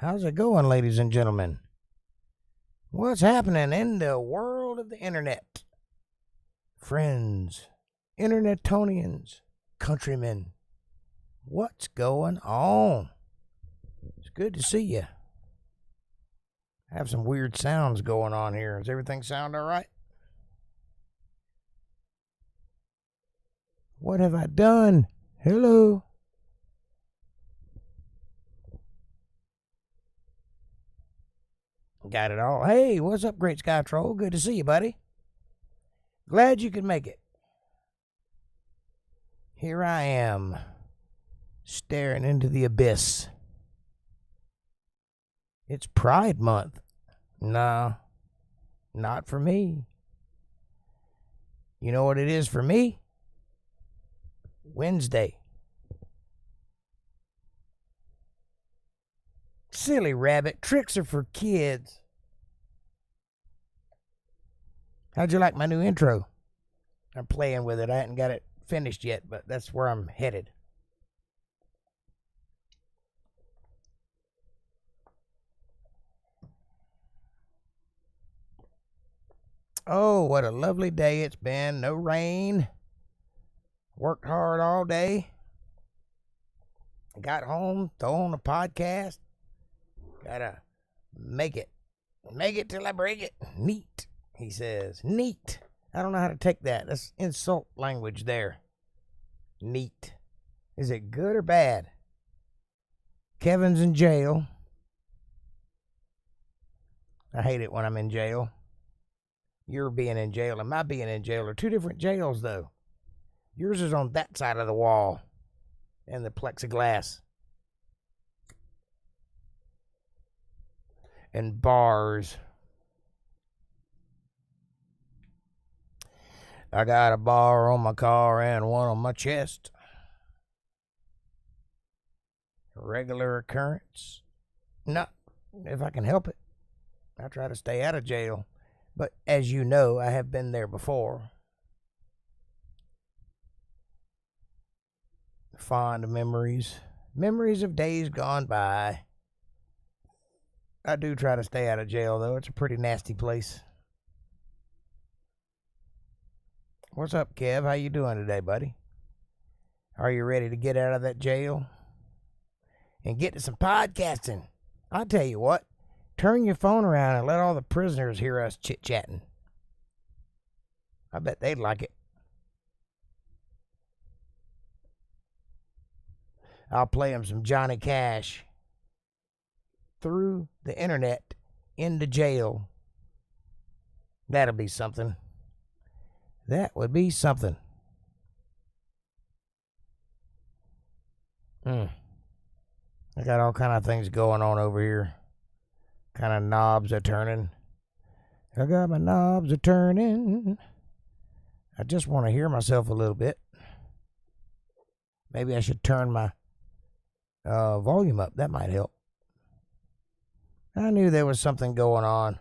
How's it going, ladies and gentlemen? What's happening in the world of the internet? Friends, internetonians, countrymen, what's going on? It's good to see you. I have some weird sounds going on here. Does everything sound all right? What have I done? Hello? Got it all. Hey, what's up, Great Sky Troll? Good to see you, buddy. Glad you could make it. Here I am, staring into the abyss. It's Pride Month. No, not for me. You know what it is for me? Wednesday. Silly rabbit, tricks are for kids. How'd you like my new intro? I'm playing with it. I hadn't got it finished yet, but that's where I'm headed. Oh, what a lovely day it's been. No rain. Worked hard all day. Got home, throw on a podcast. Gotta make it. Make it till I break it. Neat, he says. Neat. I don't know how to take that. That's insult language there. Neat. Is it good or bad? Kevin's in jail. I hate it when I'm in jail. You're being in jail and my being in jail are two different jails, though. Yours is on that side of the wall and the plexiglass. And bars. I got a bar on my car and one on my chest. A regular occurrence. Not if I can help it. I try to stay out of jail. But as you know, I have been there before. Fond memories. Memories of days gone by. I do try to stay out of jail, though. It's a pretty nasty place. What's up, Kev? How you doing today, buddy? Are you ready to get out of that jail and get to some podcasting? I'll tell you what. Turn your phone around and let all the prisoners hear us chit-chatting. I bet they'd like it. I'll play them some Johnny Cash. Through the internet into jail. That'll be something. That would be something. I got all kind of things going on over here. Kind of knobs are turning. I got my knobs are turning. I just want to hear myself a little bit. Maybe I should turn my volume up. That might help. I knew there was something going on.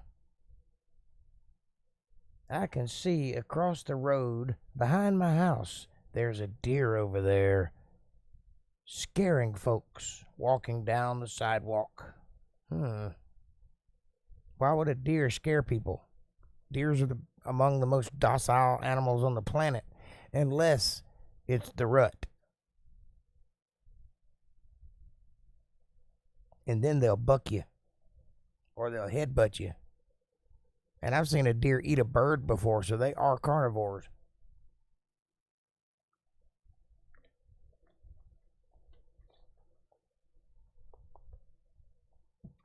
I can see across the road behind my house, there's a deer over there scaring folks walking down the sidewalk. Why would a deer scare people? Deers are among the most docile animals on the planet, unless it's the rut. And then they'll buck you. Or they'll headbutt you. And I've seen a deer eat a bird before, so they are carnivores.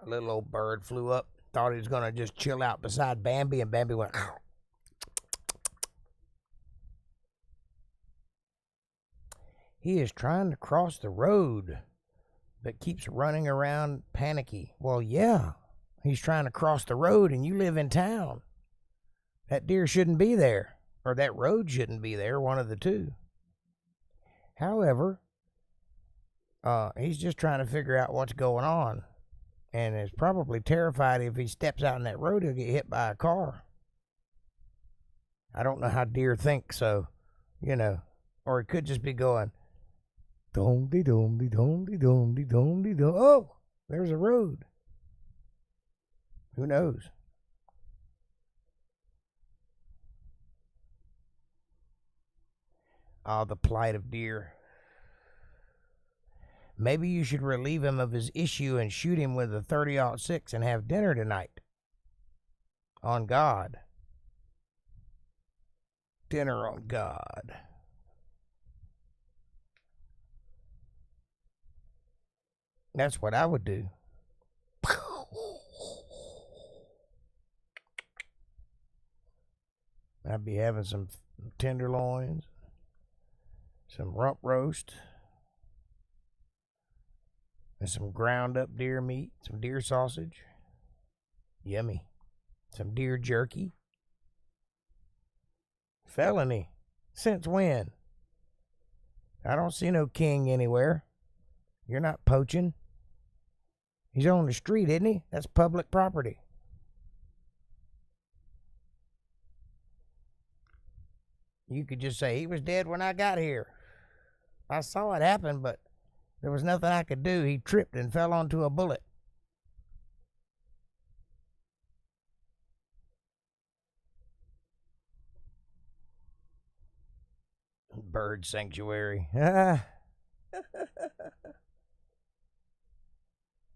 A little old bird flew up, thought he was going to just chill out beside Bambi, and Bambi went, ow. He is trying to cross the road, but keeps running around panicky. Well, yeah. He's trying to cross the road and you live in town. That deer shouldn't be there. Or that road shouldn't be there. One of the two. However, he's just trying to figure out what's going on. And is probably terrified if he steps out on that road, he'll get hit by a car. I don't know how deer think, so, you know. Or it could just be going, dom-de-dom-de-dom-de-dom-de-dom-de-dom. Oh, there's a road. Who knows? Ah, the plight of deer. Maybe you should relieve him of his issue and shoot him with a 30-06 and have dinner tonight. On God. Dinner on God. That's what I would do. I'd be having some tenderloins, some rump roast, and some ground up deer meat, some deer sausage. Yummy. Some deer jerky. Felony. Since when? I don't see no king anywhere. You're not poaching. He's on the street, isn't he? That's public property. You could just say, he was dead when I got here. I saw it happen, but there was nothing I could do. He tripped and fell onto a bullet. Bird sanctuary. Well,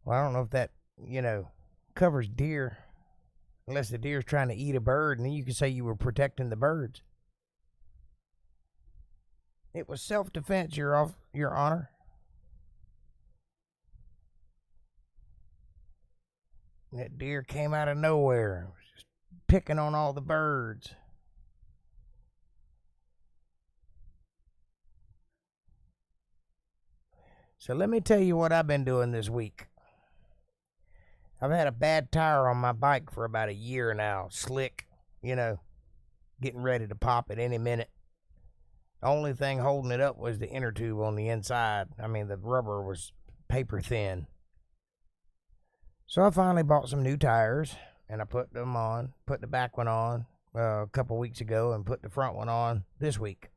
I don't know if that, covers deer. Unless the deer's trying to eat a bird, and then you can say you were protecting the birds. It was self-defense, Your Honor. That deer came out of nowhere. It was just picking on all the birds. So let me tell you what I've been doing this week. I've had a bad tire on my bike for about a year now. Slick, getting ready to pop at any minute. The only thing holding it up was the inner tube on the inside. I mean, the rubber was paper thin. So I finally bought some new tires, and I put them on, put the back one on a couple weeks ago, and put the front one on this week.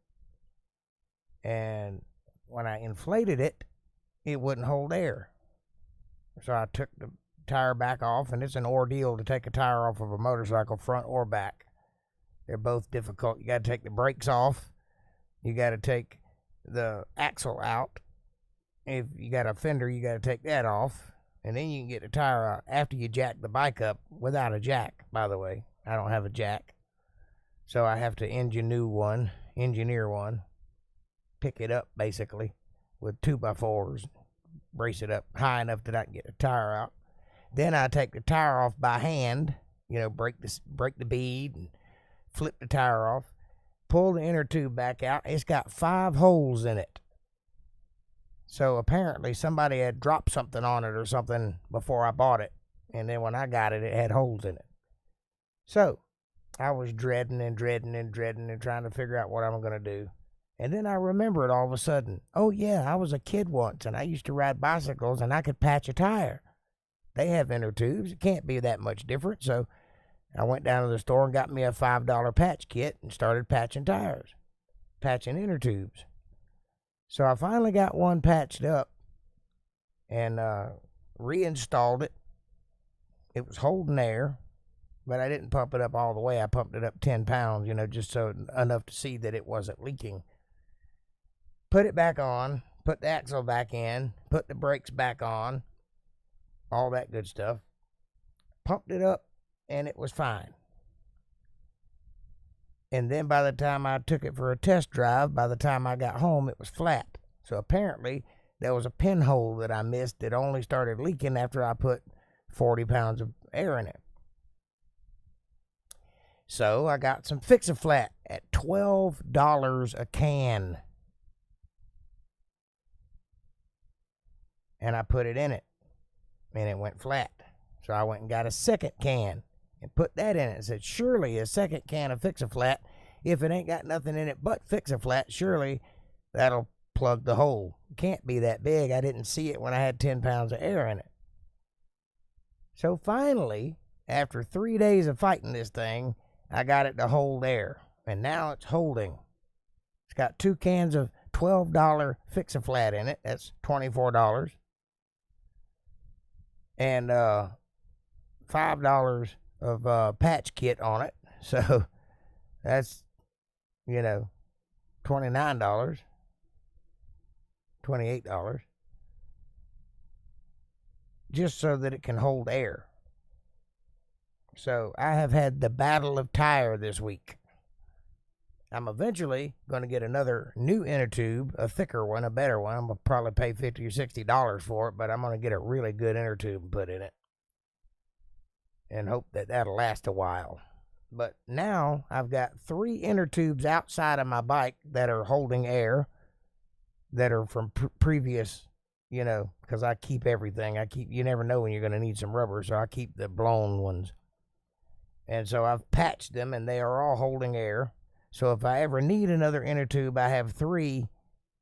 And when I inflated it, it wouldn't hold air. So I took the tire back off, and it's an ordeal to take a tire off of a motorcycle, front or back. They're both difficult. You got to take the brakes off. You got to take the axle out. If you got a fender, you got to take that off. And then you can get the tire out after you jack the bike up, without a jack, by the way. I don't have a jack. So I have to engineer one, pick it up, basically, with 2x4s, brace it up high enough that I can get the tire out. Then I take the tire off by hand, break the bead and flip the tire off. Pull the inner tube back out. It's got 5 holes in it. So apparently somebody had dropped something on it or something before I bought it. And then when I got it, it had holes in it. So I was dreading and trying to figure out what I'm going to do. And then I remembered all of a sudden, oh yeah, I was a kid once and I used to ride bicycles and I could patch a tire. They have inner tubes. It can't be that much different. So I went down to the store and got me a $5 patch kit and started patching tires, patching inner tubes. So I finally got one patched up and reinstalled it. It was holding air, but I didn't pump it up all the way. I pumped it up 10 pounds, just so enough to see that it wasn't leaking. Put it back on, put the axle back in, put the brakes back on, all that good stuff. Pumped it up, and it was fine. And then by the time I took it for a test drive, by the time I got home, it was flat. So apparently there was a pinhole that I missed that only started leaking after I put 40 pounds of air in it. So I got some Fix-A-Flat at $12 a can. And I put it in it, and it went flat. So I went and got a second can and put that in it. It said, surely a second can of Fix-A-Flat, if it ain't got nothing in it but Fix-A-Flat, surely that'll plug the hole. It can't be that big. I didn't see it when I had 10 pounds of air in it. So finally, after 3 days of fighting this thing, I got it to hold air. And now it's holding. It's got 2 cans of $12 Fix-A-Flat in it. That's $24. And $5 of patch kit on it. So that's, $29, $28, just so that it can hold air. So I have had the battle of Tyre this week. I'm eventually going to get another new inner tube, a thicker one, a better one. I'm going to probably pay $50 or $60 for it, but I'm going to get a really good inner tube and put in it and hope that that'll last a while. But now I've got 3 inner tubes outside of my bike that are holding air, that are from previous, because I keep everything. You never know when you're going to need some rubber, so I keep the blown ones. And so I've patched them, and they are all holding air. So if I ever need another inner tube, I have 3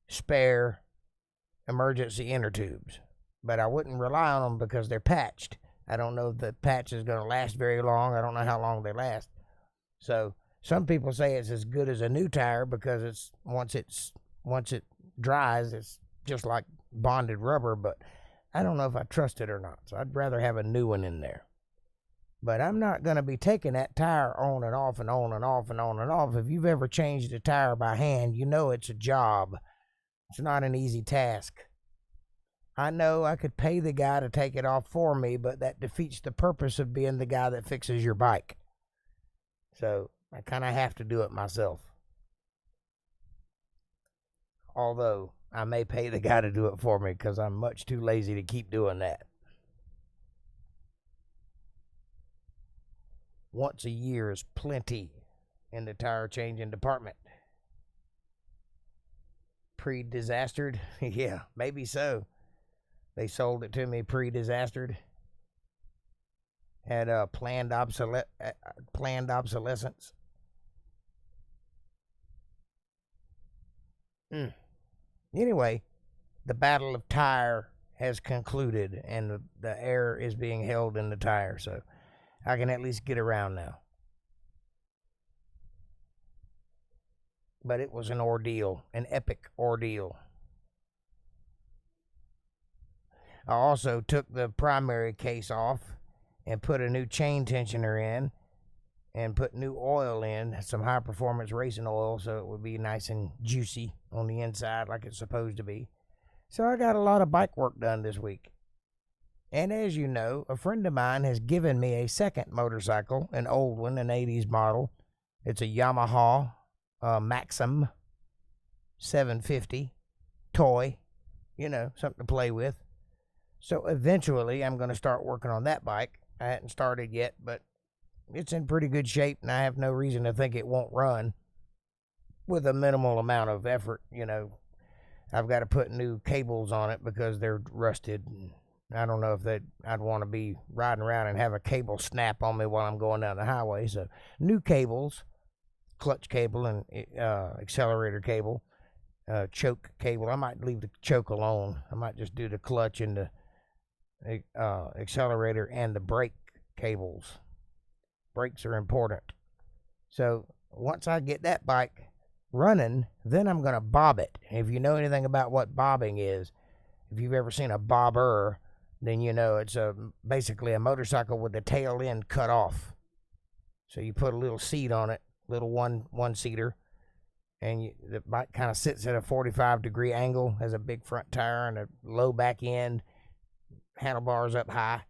spare emergency inner tubes. But I wouldn't rely on them because they're patched. I don't know if the patch is going to last very long. I don't know how long they last. So some people say it's as good as a new tire because once it dries, it's just like bonded rubber. But I don't know if I trust it or not. So I'd rather have a new one in there. But I'm not going to be taking that tire on and off and on and off and on and off. If you've ever changed a tire by hand, you know it's a job. It's not an easy task. I know I could pay the guy to take it off for me, but that defeats the purpose of being the guy that fixes your bike. So I kind of have to do it myself. Although I may pay the guy to do it for me because I'm much too lazy to keep doing that. Once a year is plenty in the tire changing department. Pre-disastered? Yeah, maybe so. They sold it to me pre-disastered. Had a planned obsolescence. Anyway, the Battle of Tyre has concluded, and the air is being held in the tire, so I can at least get around now. But it was an ordeal, an epic ordeal. I also took the primary case off and put a new chain tensioner in and put new oil in, some high performance racing oil, so it would be nice and juicy on the inside like it's supposed to be. So I got a lot of bike work done this week. And as you know, a friend of mine has given me a second motorcycle, an old one, an 80s model. It's a Yamaha Maxim 750 toy, something to play with. So eventually I'm going to start working on that bike. I hadn't started yet, but it's in pretty good shape, and I have no reason to think it won't run with a minimal amount of effort. I've got to put new cables on it because they're rusted. I don't know if I'd want to be riding around and have a cable snap on me while I'm going down the highway. So new cables, clutch cable and accelerator cable, choke cable. I might leave the choke alone. I might just do the clutch and the accelerator and the brake cables. Brakes are important. So once I get that bike running, then I'm going to bob it. If you know anything about what bobbing is, if you've ever seen a bobber, then it's basically a motorcycle with the tail end cut off. So you put a little seat on it, little one-seater, and the bike kind of sits at a 45-degree angle, has a big front tire and a low back end, handlebars up high.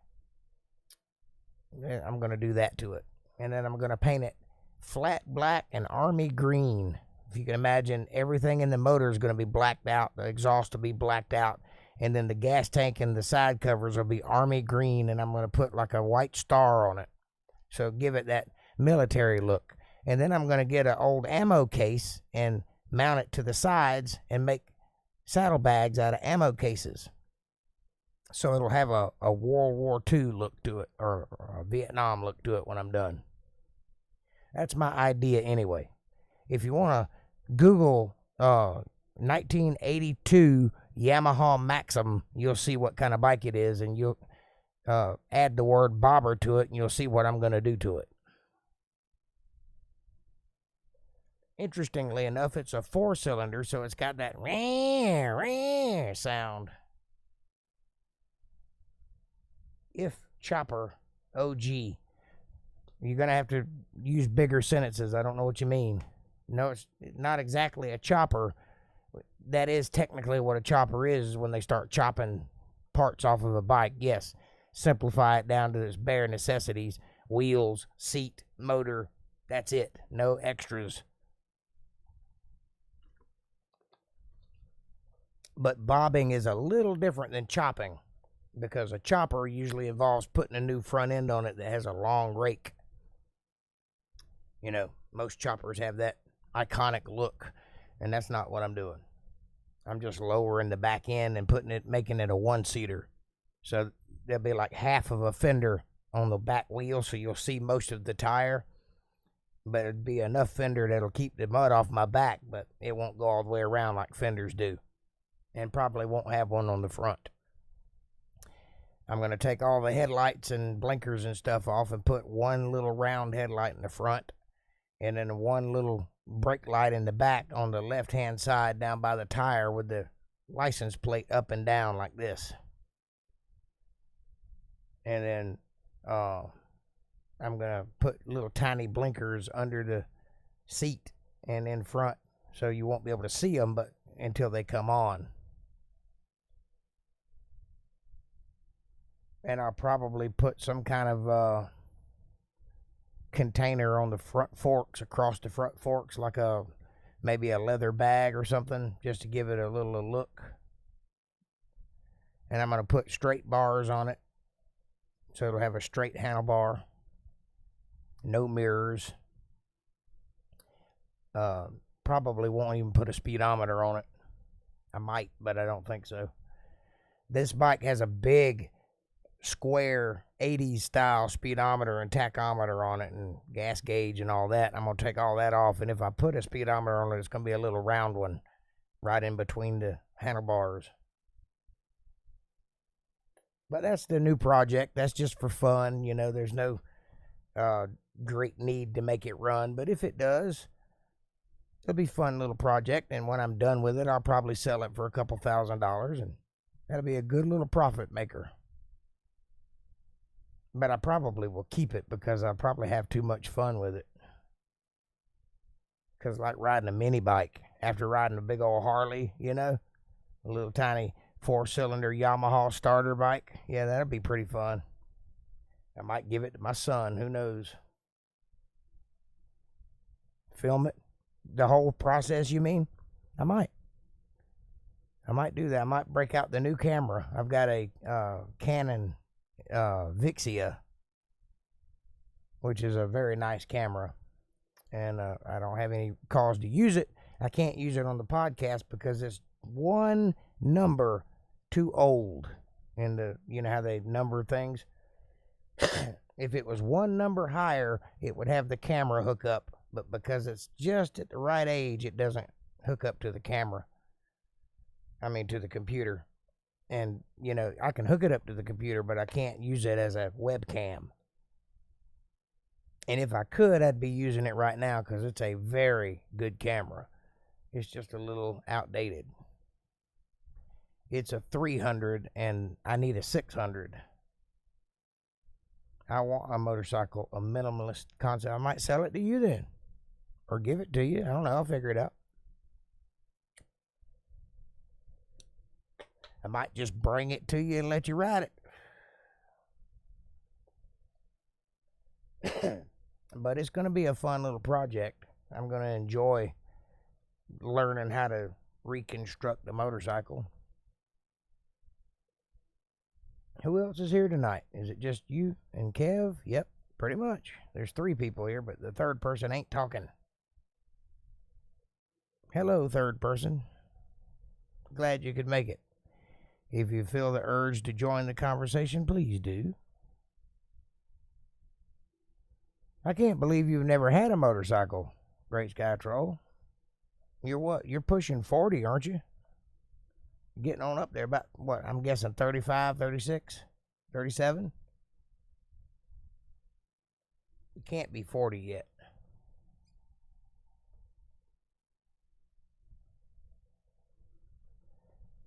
I'm going to do that to it. And then I'm going to paint it flat black and army green. If you can imagine, everything in the motor is going to be blacked out. The exhaust will be blacked out. And then the gas tank and the side covers will be army green, and I'm going to put like a white star on it. So give it that military look. And then I'm going to get an old ammo case and mount it to the sides and make saddlebags out of ammo cases. So it'll have a World War II look to it, or a Vietnam look to it when I'm done. That's my idea anyway. If you want to Google 1982 Yamaha Maxim, you'll see what kind of bike it is, and you'll add the word bobber to it, and you'll see what I'm going to do to it. Interestingly enough, it's a 4-cylinder, so it's got that sound. If Chopper OG. You're going to have to use bigger sentences. I don't know what you mean. No, it's not exactly a chopper. That is technically what a chopper is when they start chopping parts off of a bike. Yes, simplify it down to its bare necessities. Wheels, seat, motor, that's it. No extras. But bobbing is a little different than chopping, because a chopper usually involves putting a new front end on it that has a long rake. You know, most choppers have that iconic look, and that's not what I'm doing. I'm just lowering the back end and making it a one-seater. So there'll be like half of a fender on the back wheel, so you'll see most of the tire. But it'd be enough fender that'll keep the mud off my back, but it won't go all the way around like fenders do. And probably won't have one on the front. I'm going to take all the headlights and blinkers and stuff off and put one little round headlight in the front, and then one little brake light in the back on the left-hand side down by the tire with the license plate up and down like this. And then I'm going to put little tiny blinkers under the seat and in front, so you won't be able to see them but until they come on. And I'll probably put some kind of container on the front forks, across the front forks, like maybe a leather bag or something, just to give it a little look. And I'm going to put straight bars on it, so it'll have a straight handlebar. No mirrors. Probably won't even put a speedometer on it. I might, but I don't think so. This bike has a big square 80s style speedometer and tachometer on it, and gas gauge and all that. I'm going to take all that off, and if I put a speedometer on it, it's going to be a little round one right in between the handlebars. But that's the new project. That's just for fun. You know, there's no great need to make it run, but if it does, it'll be a fun little project, and when I'm done with it, I'll probably sell it for a couple $1,000, and that'll be a good little profit maker. But I probably will keep it, because I probably have too much fun with it. Because like riding a mini bike after riding a big old Harley, you know, a little tiny 4-cylinder Yamaha starter bike, yeah, that'll be pretty fun. I might give it to my son, who knows. Film it, the whole process, you mean? I might do that. I might break out the new camera. I've got a Canon Vixia, which is a very nice camera, and I don't have any cause to use it. I can't use it on the podcast because it's one number too old in the, you know how they number things. If it was one number higher, it would have the camera hook up, but because it's just at the right age, it doesn't hook up to the camera. I mean, to the computer. And, you know, I can hook it up to the computer, but I can't use it as a webcam. And if I could, I'd be using it right now, because it's a very good camera. It's just a little outdated. It's a 300, and I need a 600. I want a motorcycle, a minimalist concept. I might sell it to you then, or give it to you. I don't know. I'll figure it out. I might just bring it to you and let you ride it. But it's going to be a fun little project. I'm going to enjoy learning how to reconstruct the motorcycle. Who else is here tonight? Is it just you and Kev? Yep, pretty much. There's 3 people here, but the third person ain't talking. Hello, third person. Glad you could make it. If you feel the urge to join the conversation, please do. I can't believe you've never had a motorcycle, Great Sky Troll. You're what? You're pushing 40, aren't you? Getting on up there about, what, I'm guessing 35, 36, 37? You can't be 40 yet.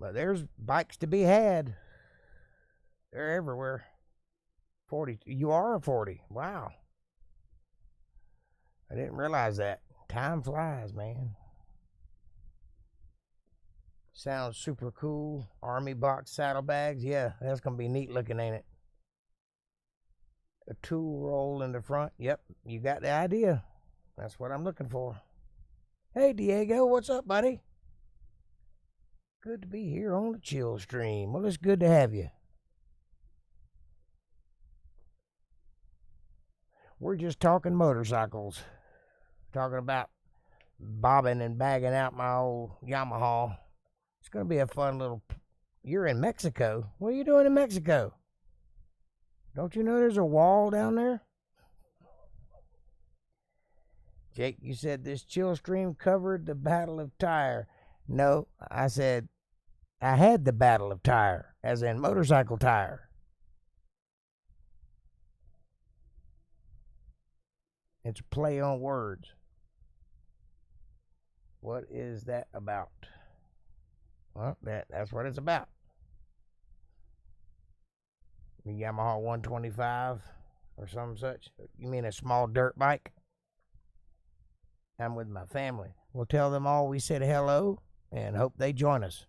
But there's bikes to be had. They're everywhere. 40. You are a 40. Wow. I didn't realize that. Time flies, man. Sounds super cool. Army box saddlebags. Yeah, that's going to be neat looking, ain't it? A tool roll in the front. Yep, you got the idea. That's what I'm looking for. Hey, Diego, what's up, buddy? Good to be here on the chill stream. Well, it's good to have you. We're just talking motorcycles. Talking about bobbing and bagging out my old Yamaha. It's going to be a fun little... You're in Mexico? What are you doing in Mexico? Don't you know there's a wall down there? Jake, you said this chill stream covered the Battle of Tyre. No, I said I had the Battle of Tyre, as in motorcycle tire. It's a play on words. What is that about? Well, that's what it's about. The Yamaha 125 or some such. You mean a small dirt bike? I'm with my family. We'll tell them all we said hello and hope they join us.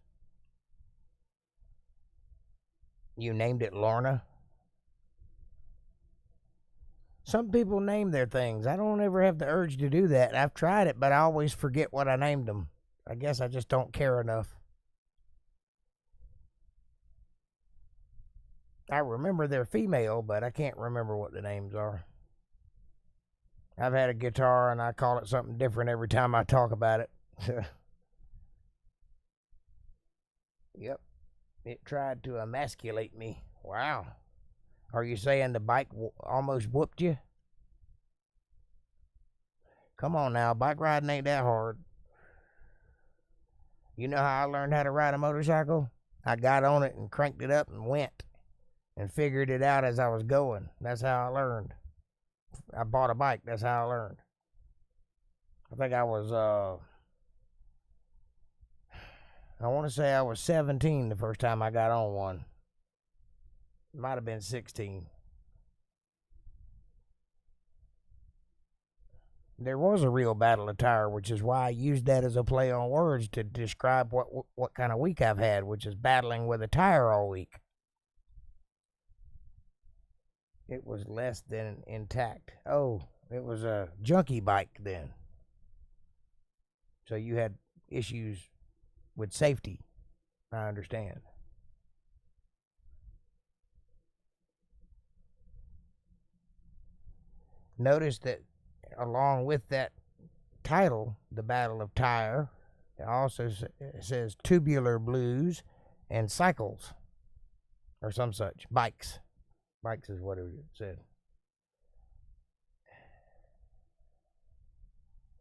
You named it Lorna? Some people name their things. I don't ever have the urge to do that. I've tried it, but I always forget what I named them. I guess I just don't care enough. I remember they're female, but I can't remember what the names are. I've had a guitar, and I call it something different every time I talk about it. Yep. It tried to emasculate me. Wow. Are you saying the bike almost whooped you? Come on now. Bike riding ain't that hard. You know how I learned how to ride a motorcycle? I got on it and cranked it up and went. And figured it out as I was going. That's how I learned. I bought a bike. That's how I learned. I think I was, I want to say I was 17 the first time I got on one. Might have been 16. There was a real Battle of Tyre, which is why I used that as a play on words to describe what kind of week I've had, which is battling with a tire all week. It was less than intact. Oh, it was a junkie bike then. So you had issues with safety, I understand. Notice that along with that title, The Battle of Tyre, it also says Tubular Blues and Cycles, or some such, bikes. Bikes is what it said.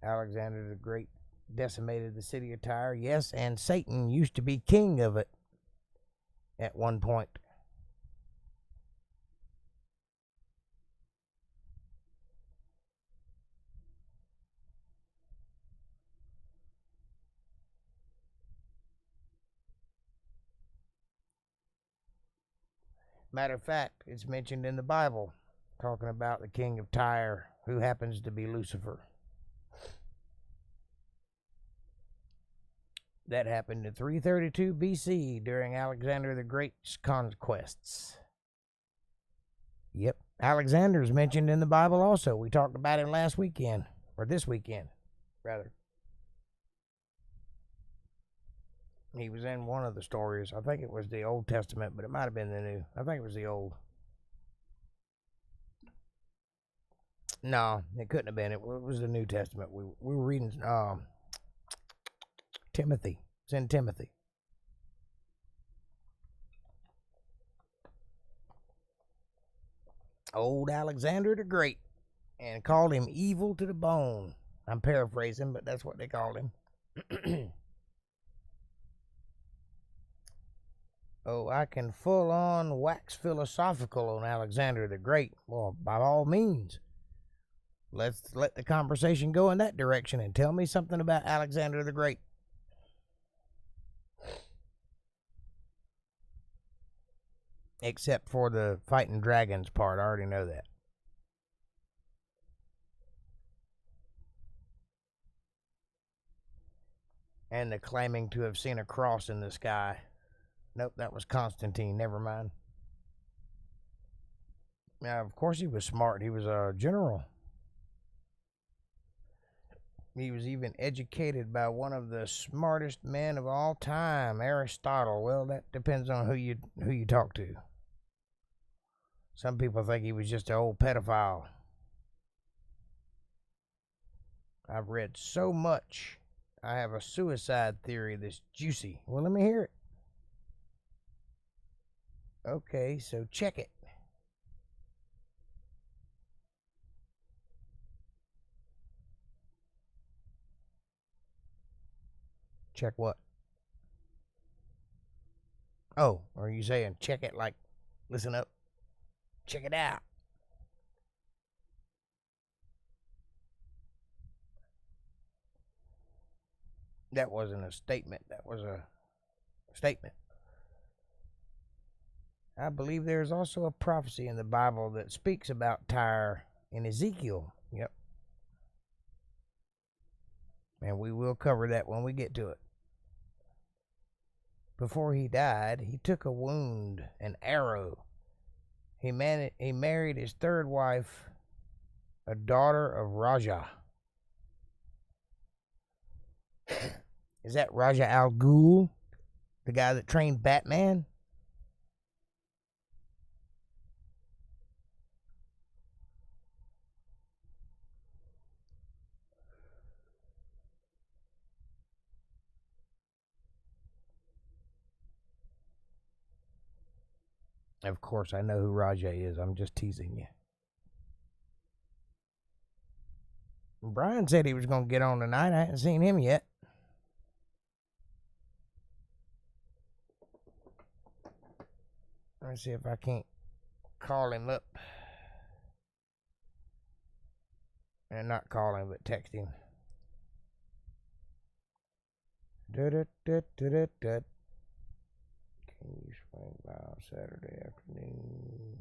Alexander the Great decimated the city of Tyre. Yes, and Satan used to be king of it at one point. Matter of fact, it's mentioned in the Bible, talking about the king of Tyre, who happens to be Lucifer. That happened in 332 BC during Alexander the Great's conquests. Yep, Alexander's mentioned in the Bible also. We talked about him last weekend, or this weekend, rather. He was in one of the stories. I think it was the Old Testament, but it might have been the New. I think it was the Old. No, it couldn't have been. It was the New Testament. We were reading Timothy. It's in Timothy. Old Alexander the Great, and called him evil to the bone. I'm paraphrasing, but that's what they called him. Oh, I can full on wax philosophical on Alexander the Great. Well, by all means. Let's let the conversation go in that direction and tell me something about Alexander the Great. Except for the fighting dragons part. I already know that. And the claiming to have seen a cross in the sky. Nope, that was Constantine. Never mind. Now, of course he was smart. He was a general. He was even educated by one of the smartest men of all time, Aristotle. Well, that depends on who you talk to. Some people think he was just an old pedophile. I've read so much. I have a suicide theory that's juicy. Well, let me hear it. Okay, so check it. Check what? Oh, are you saying check it like, listen up? Check it out. That wasn't a statement. That was a statement. I believe there's also a prophecy in the Bible that speaks about Tyre in Ezekiel. Yep. And we will cover that when we get to it. Before he died, he took a wound, an arrow. He married his third wife, a daughter of Raja. Is that Raja al Ghul, the guy that trained Batman? Of course, I know who Raja is. I'm just teasing you. Brian said he was going to get on tonight. I haven't seen him yet. Let's see if I can't call him up. And not call him, but text him. Can you swing by Saturday afternoon?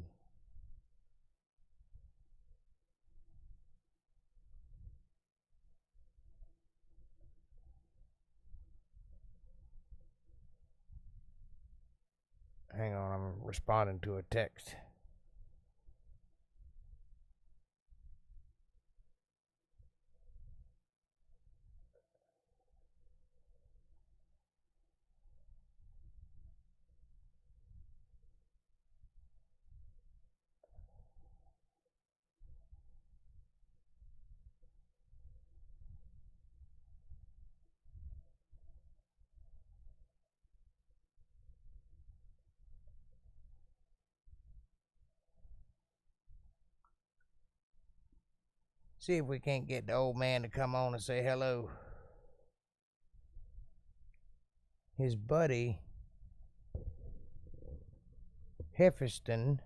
Hang on, I'm responding to a text. See if we can't get the old man to come on and say hello. His buddy, Hephaestion,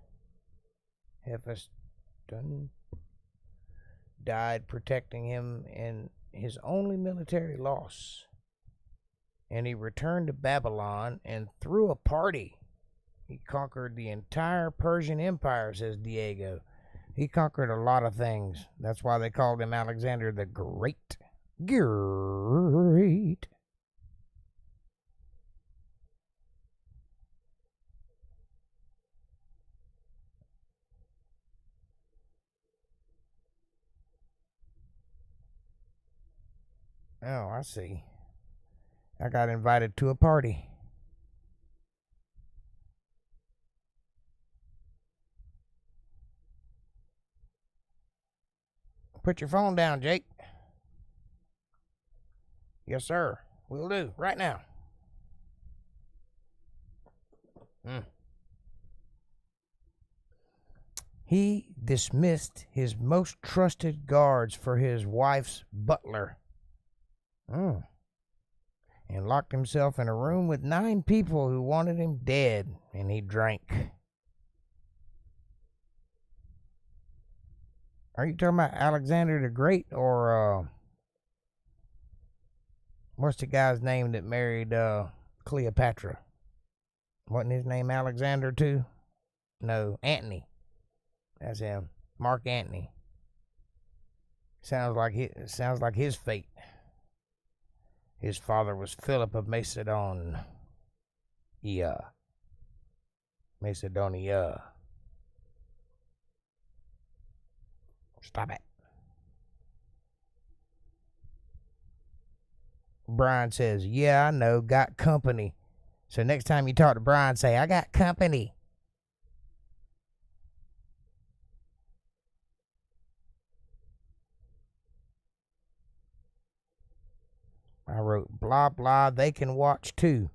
died protecting him in his only military loss. And he returned to Babylon and threw a party. He conquered the entire Persian Empire, says Diego. He conquered a lot of things. That's why they called him Alexander the Great. Great. Oh, I see. I got invited to a party. Put your phone down, Jake. Yes, sir. Will do. Right now. He dismissed his most trusted guards for his wife's butler. And locked himself in a room with 9 people who wanted him dead, and he drank. Are you talking about Alexander the Great or what's the guy's name that married Cleopatra? Wasn't his name Alexander too? No, Antony. That's him. Mark Antony. Sounds like his fate. His father was Philip of Macedonia. Macedonia. Stop it. Brian says, yeah, I know, got company. So next time you talk to Brian, say, I got company. I wrote, blah, blah, they can watch too.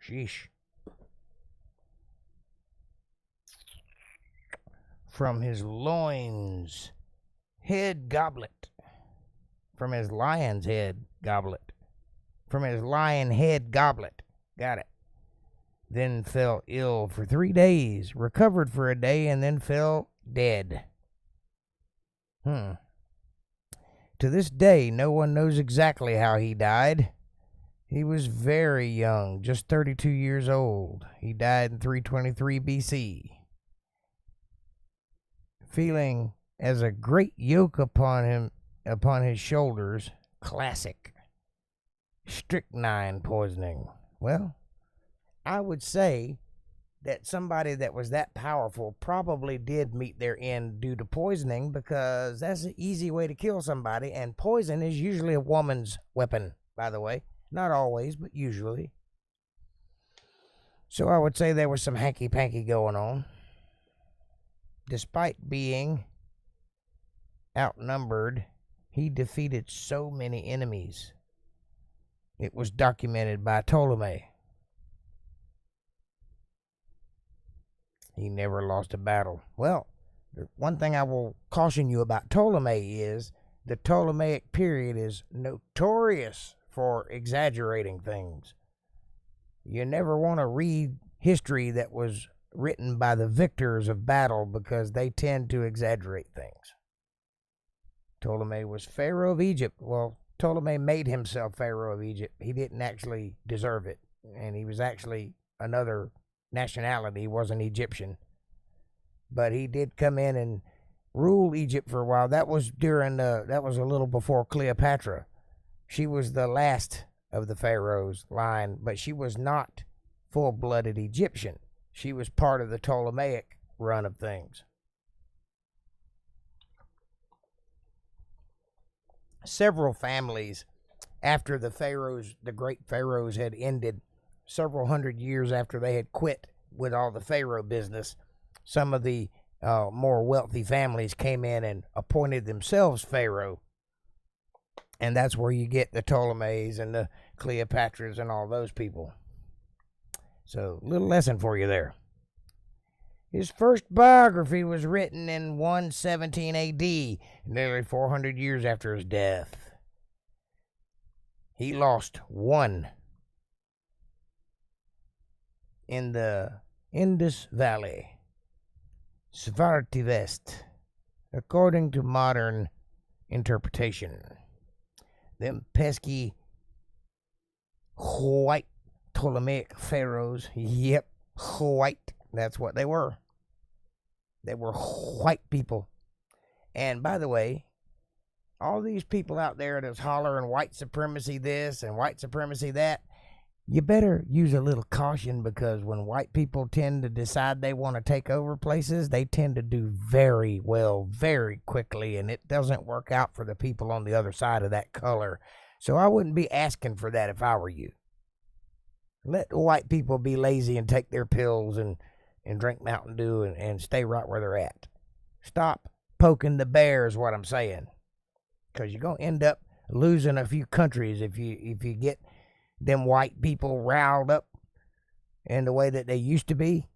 Sheesh. From his loins, head goblet. From his lion's head goblet. From his lion head goblet. Got it. Then fell ill for 3 days, recovered for a day, and then fell dead. To this day, no one knows exactly how he died. He was very young, just 32 years old. He died in 323 BC. Feeling as a great yoke upon his shoulders, classic strychnine poisoning. Well, I would say that somebody that was that powerful probably did meet their end due to poisoning, because that's an easy way to kill somebody, and poison is usually a woman's weapon, by the way. Not always, but usually. So I would say there was some hanky-panky going on. Despite being outnumbered, he defeated so many enemies. It was documented by Ptolemy. He never lost a battle. Well, the one thing I will caution you about Ptolemy is the Ptolemaic period is notorious for exaggerating things. You never want to read history that was written by the victors of battle, because they tend to exaggerate things. Ptolemy was Pharaoh of Egypt. Well, Ptolemy made himself Pharaoh of Egypt. He didn't actually deserve it, and he was actually another nationality. He wasn't Egyptian, but he did come in and rule Egypt for a while. That was that was a little before Cleopatra. She was the last of the pharaoh's line, but she was not full-blooded Egyptian. She was part of the Ptolemaic run of things. Several families, after the great pharaohs had ended, several hundred years after they had quit with all the pharaoh business, some of the more wealthy families came in and appointed themselves pharaoh. And that's where you get the Ptolemies and the Cleopatras and all those people. So, little lesson for you there. His first biography was written in 117 AD, nearly 400 years after his death. He lost one in the Indus Valley, Svartivest, according to modern interpretation. Them pesky white Ptolemaic pharaohs, yep, white, that's what they were. They were white people. And by the way, all these people out there that's hollering white supremacy this and white supremacy that, you better use a little caution, because when white people tend to decide they want to take over places, they tend to do very well, very quickly, and it doesn't work out for the people on the other side of that color. So I wouldn't be asking for that if I were you. Let the white people be lazy and take their pills and drink Mountain Dew and stay right where they're at. Stop poking the bear is what I'm saying, because you're going to end up losing a few countries if you get them white people riled up in the way that they used to be.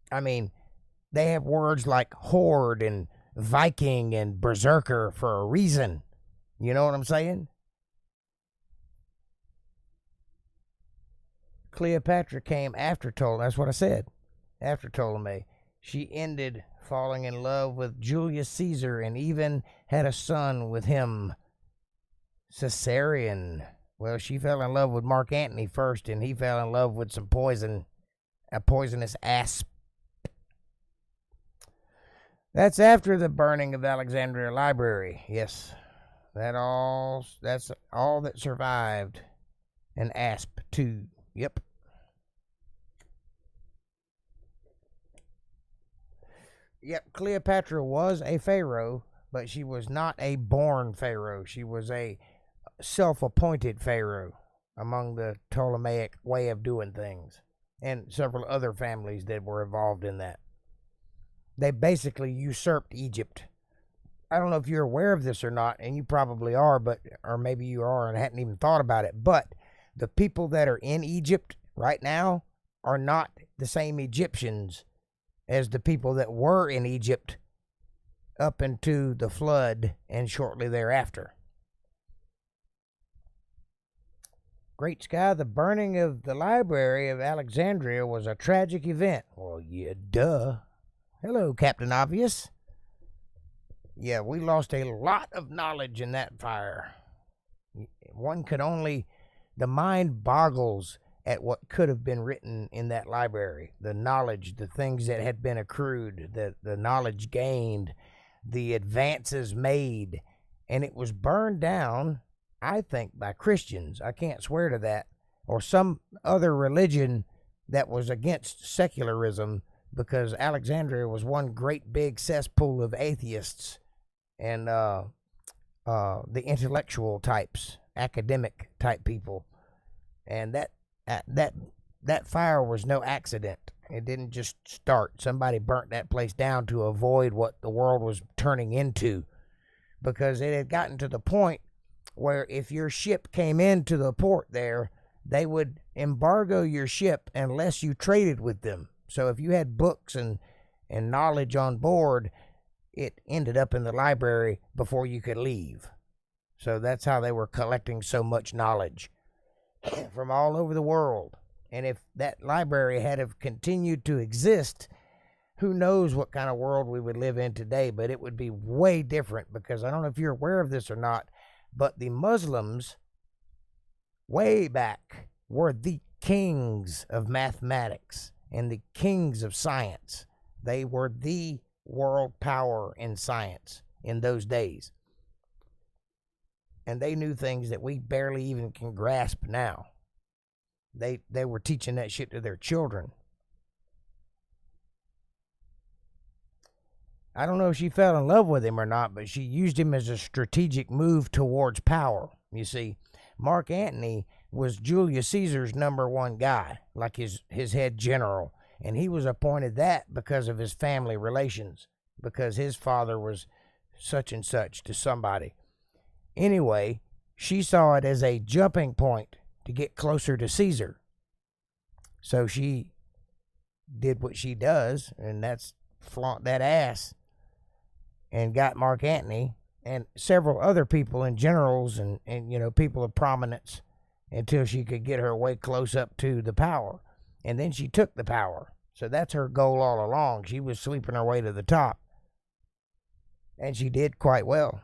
I mean, they have words like horde and Viking and berserker for a reason. You know what I'm saying? Cleopatra came after Ptolemy. That's what I said. after Ptolemy. She ended falling in love with Julius Caesar and even had a son with him, Caesarion. Well, she fell in love with Mark Antony first, and he fell in love with some poison, a poisonous asp. That's after the burning of Alexandria Library. Yes, that's all that survived. An asp, too. Yep. Yep, Cleopatra was a pharaoh, but she was not a born pharaoh. She was a self-appointed pharaoh among the Ptolemaic way of doing things, and several other families that were involved in that. They basically usurped Egypt. I don't know if you're aware of this or not, and you probably are, or maybe you are and hadn't even thought about it, but the people that are in Egypt right now are not the same Egyptians as the people that were in Egypt up into the flood and shortly thereafter. Great Sky, the burning of the Library of Alexandria was a tragic event. Well, yeah, duh. Hello, Captain Obvious. Yeah, we lost a lot of knowledge in that fire. The mind boggles at what could have been written in that library. The knowledge, the things that had been accrued, the knowledge gained, the advances made, and it was burned down, I think, by Christians. I can't swear to that, or some other religion that was against secularism, because Alexandria was one great big cesspool of atheists and the intellectual types, academic type people, and that fire was no accident. It didn't just start. Somebody burnt that place down to avoid what the world was turning into, because it had gotten to the point where if your ship came into the port there, they would embargo your ship unless you traded with them. So if you had books and knowledge on board, it ended up in the library before you could leave. So that's how they were collecting so much knowledge from all over the world. And if that library had have continued to exist, who knows what kind of world we would live in today, but it would be way different, because I don't know if you're aware of this or not, but the Muslims way back were the kings of mathematics and the kings of science. They were the world power in science in those days. And they knew things that we barely even can grasp now. They were teaching that shit to their children. I don't know if she fell in love with him or not, but she used him as a strategic move towards power. You see, Mark Antony was Julius Caesar's number one guy, like his head general. And he was appointed that because of his family relations, because his father was such and such to somebody. Anyway, she saw it as a jumping point to get closer to Caesar. So she did what she does, and that's flaunt that ass, and got Mark Antony and several other people and generals and people of prominence until she could get her way close up to the power. And then she took the power. So that's her goal all along. She was sleeping her way to the top. And she did quite well.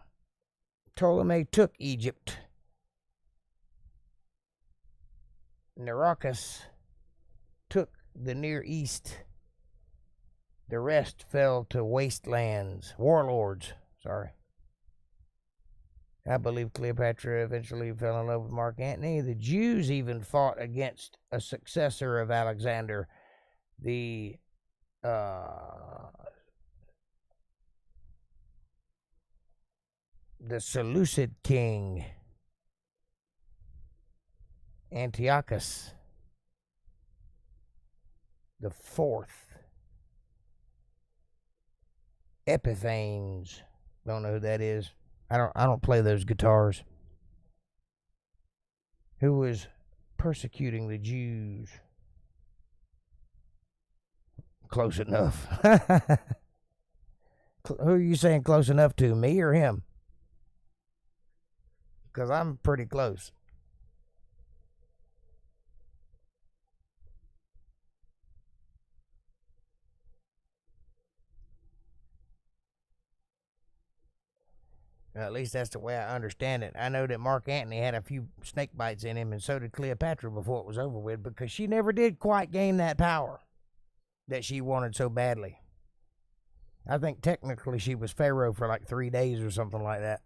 Ptolemy took Egypt. Nerocus took the Near East. The rest fell to wastelands. Warlords, sorry. I believe Cleopatra eventually fell in love with Mark Antony. The Jews even fought against a successor of Alexander, the Seleucid king, Antiochus the fourth. Epiphanes, don't know who that is. I don't play those guitars. Who was persecuting the Jews. Close enough. Who are you saying close enough to, me or him? Because I'm pretty close. At least that's the way I understand it. I know that Mark Antony had a few snake bites in him, and so did Cleopatra before it was over with, because she never did quite gain that power that she wanted so badly. I think technically she was Pharaoh for like 3 days or something like that.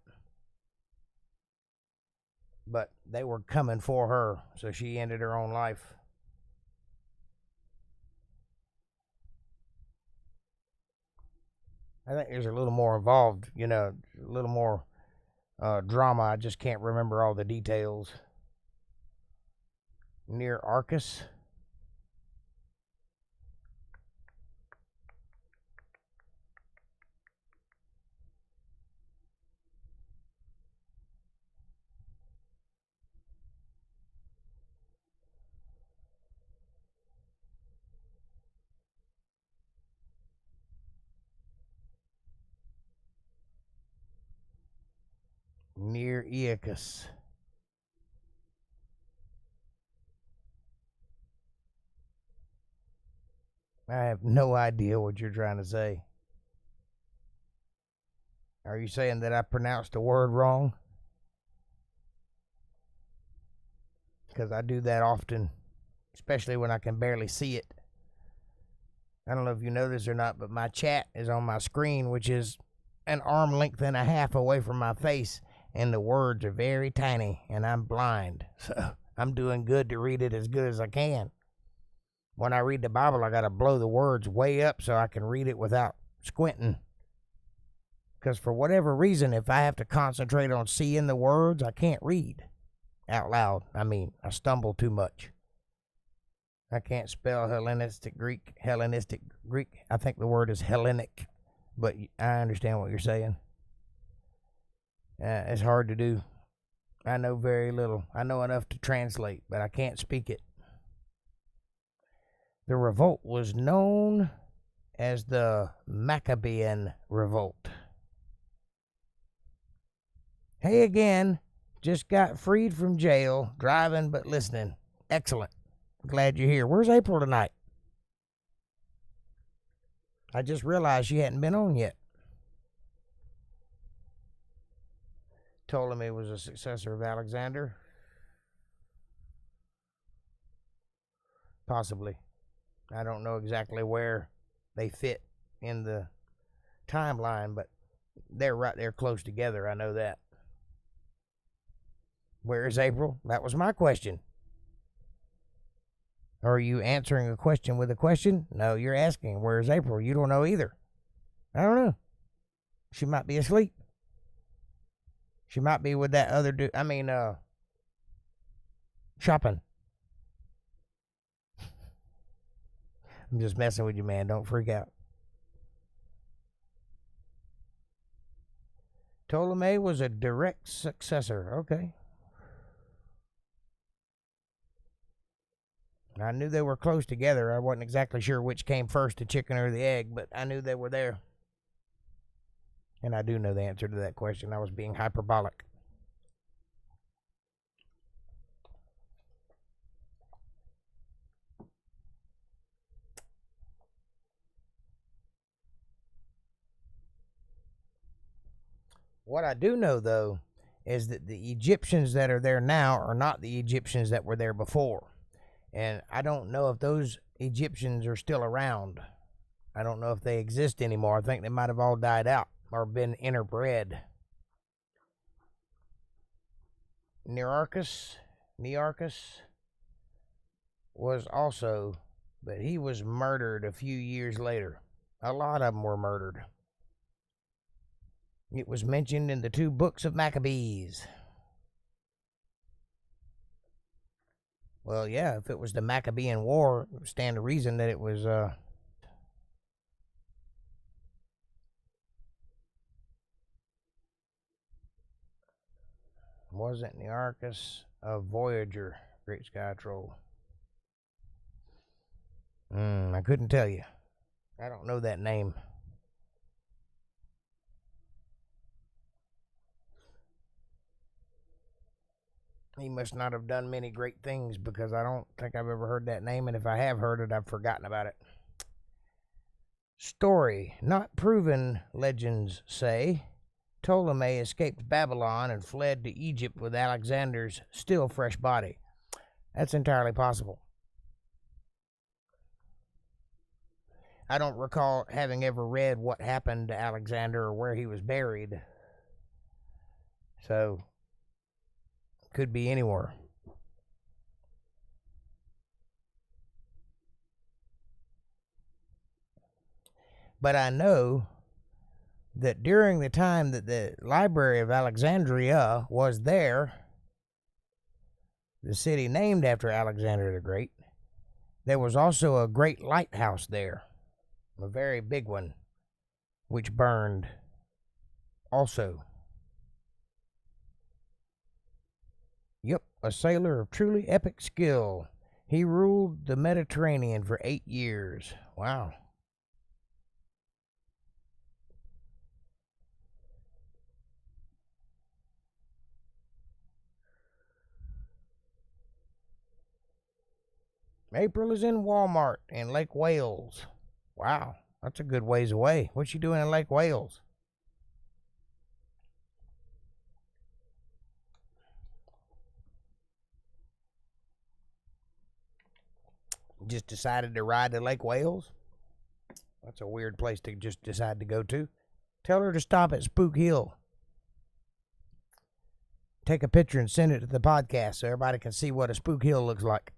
But they were coming for her, so she ended her own life. I think there's a little more involved, a little more drama. I just can't remember all the details. Near Arcus. Near Iacus. I have no idea what you're trying to say. Are you saying that I pronounced the word wrong? Because I do that often, especially when I can barely see it. I don't know if you know this or not, but my chat is on my screen, which is an arm length and a half away from my face, and the words are very tiny, and I'm blind. So I'm doing good to read it as good as I can. When I read the Bible, I got to blow the words way up so I can read it without squinting. Because for whatever reason, if I have to concentrate on seeing the words, I can't read out loud. I stumble too much. I can't spell Hellenistic Greek. I think the word is Hellenic, but I understand what you're saying. It's hard to do. I know very little. I know enough to translate, but I can't speak it. The revolt was known as the Maccabean Revolt. Hey again, just got freed from jail, driving but listening. Excellent. Glad you're here. Where's April tonight? I just realized she hadn't been on yet. Ptolemy was a successor of Alexander. Possibly. I don't know exactly where they fit in the timeline, but they're right there close together. I know that. Where is April? That was my question. Are you answering a question with a question? No, you're asking, where's April? You don't know either. I don't know. She might be asleep. She might be with that other dude. Shopping. I'm just messing with you, man. Don't freak out. Ptolemy was a direct successor. Okay. I knew they were close together. I wasn't exactly sure which came first, the chicken or the egg, but I knew they were there. And I do know the answer to that question. I was being hyperbolic. What I do know, though, is that the Egyptians that are there now are not the Egyptians that were there before. And I don't know if those Egyptians are still around. I don't know if they exist anymore. I think they might have all died out or been interbred. Nearchus was also, but he was murdered a few years later. A lot of them were murdered. It was mentioned in the 2 books of Maccabees. Well, yeah, if it was the Maccabean War, it would stand to reason that it was, wasn't Nearchus a Voyager, Great Sky Troll? I couldn't tell you. I don't know that name. He must not have done many great things, because I don't think I've ever heard that name, and if I have heard it, I've forgotten about it. Story, not proven, legends say. Ptolemy escaped Babylon and fled to Egypt with Alexander's still fresh body. That's entirely possible. I don't recall having ever read what happened to Alexander or where he was buried. So, could be anywhere. But I know that during the time that the Library of Alexandria was there, the city named after Alexander the Great, there was also a great lighthouse there, a very big one, which burned also. Yep, a sailor of truly epic skill. He ruled the Mediterranean for 8 years. Wow. April is in Walmart in Lake Wales. Wow, that's a good ways away. What you doing in Lake Wales? Just decided to ride to Lake Wales? That's a weird place to just decide to go to. Tell her to stop at Spook Hill. Take a picture and send it to the podcast so everybody can see what a Spook Hill looks like.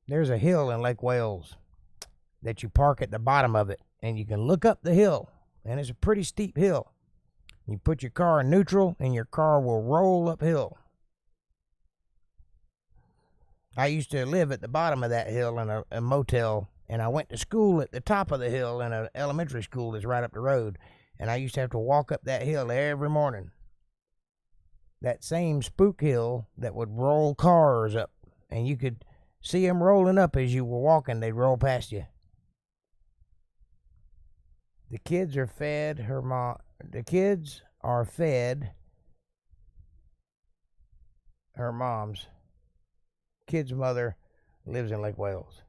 There's a hill in Lake Wales that you park at the bottom of it, and you can look up the hill, and it's a pretty steep hill. You put your car in neutral, and your car will roll uphill. I used to live at the bottom of that hill in a motel, and I went to school at the top of the hill in an elementary school that's right up the road, and I used to have to walk up that hill every morning. That same Spook Hill that would roll cars up, and you could see them rolling up as you were walking. They'd roll past you. The kids are fed her mom. The kids are fed her mom's. Kid's mother lives in Lake Wales.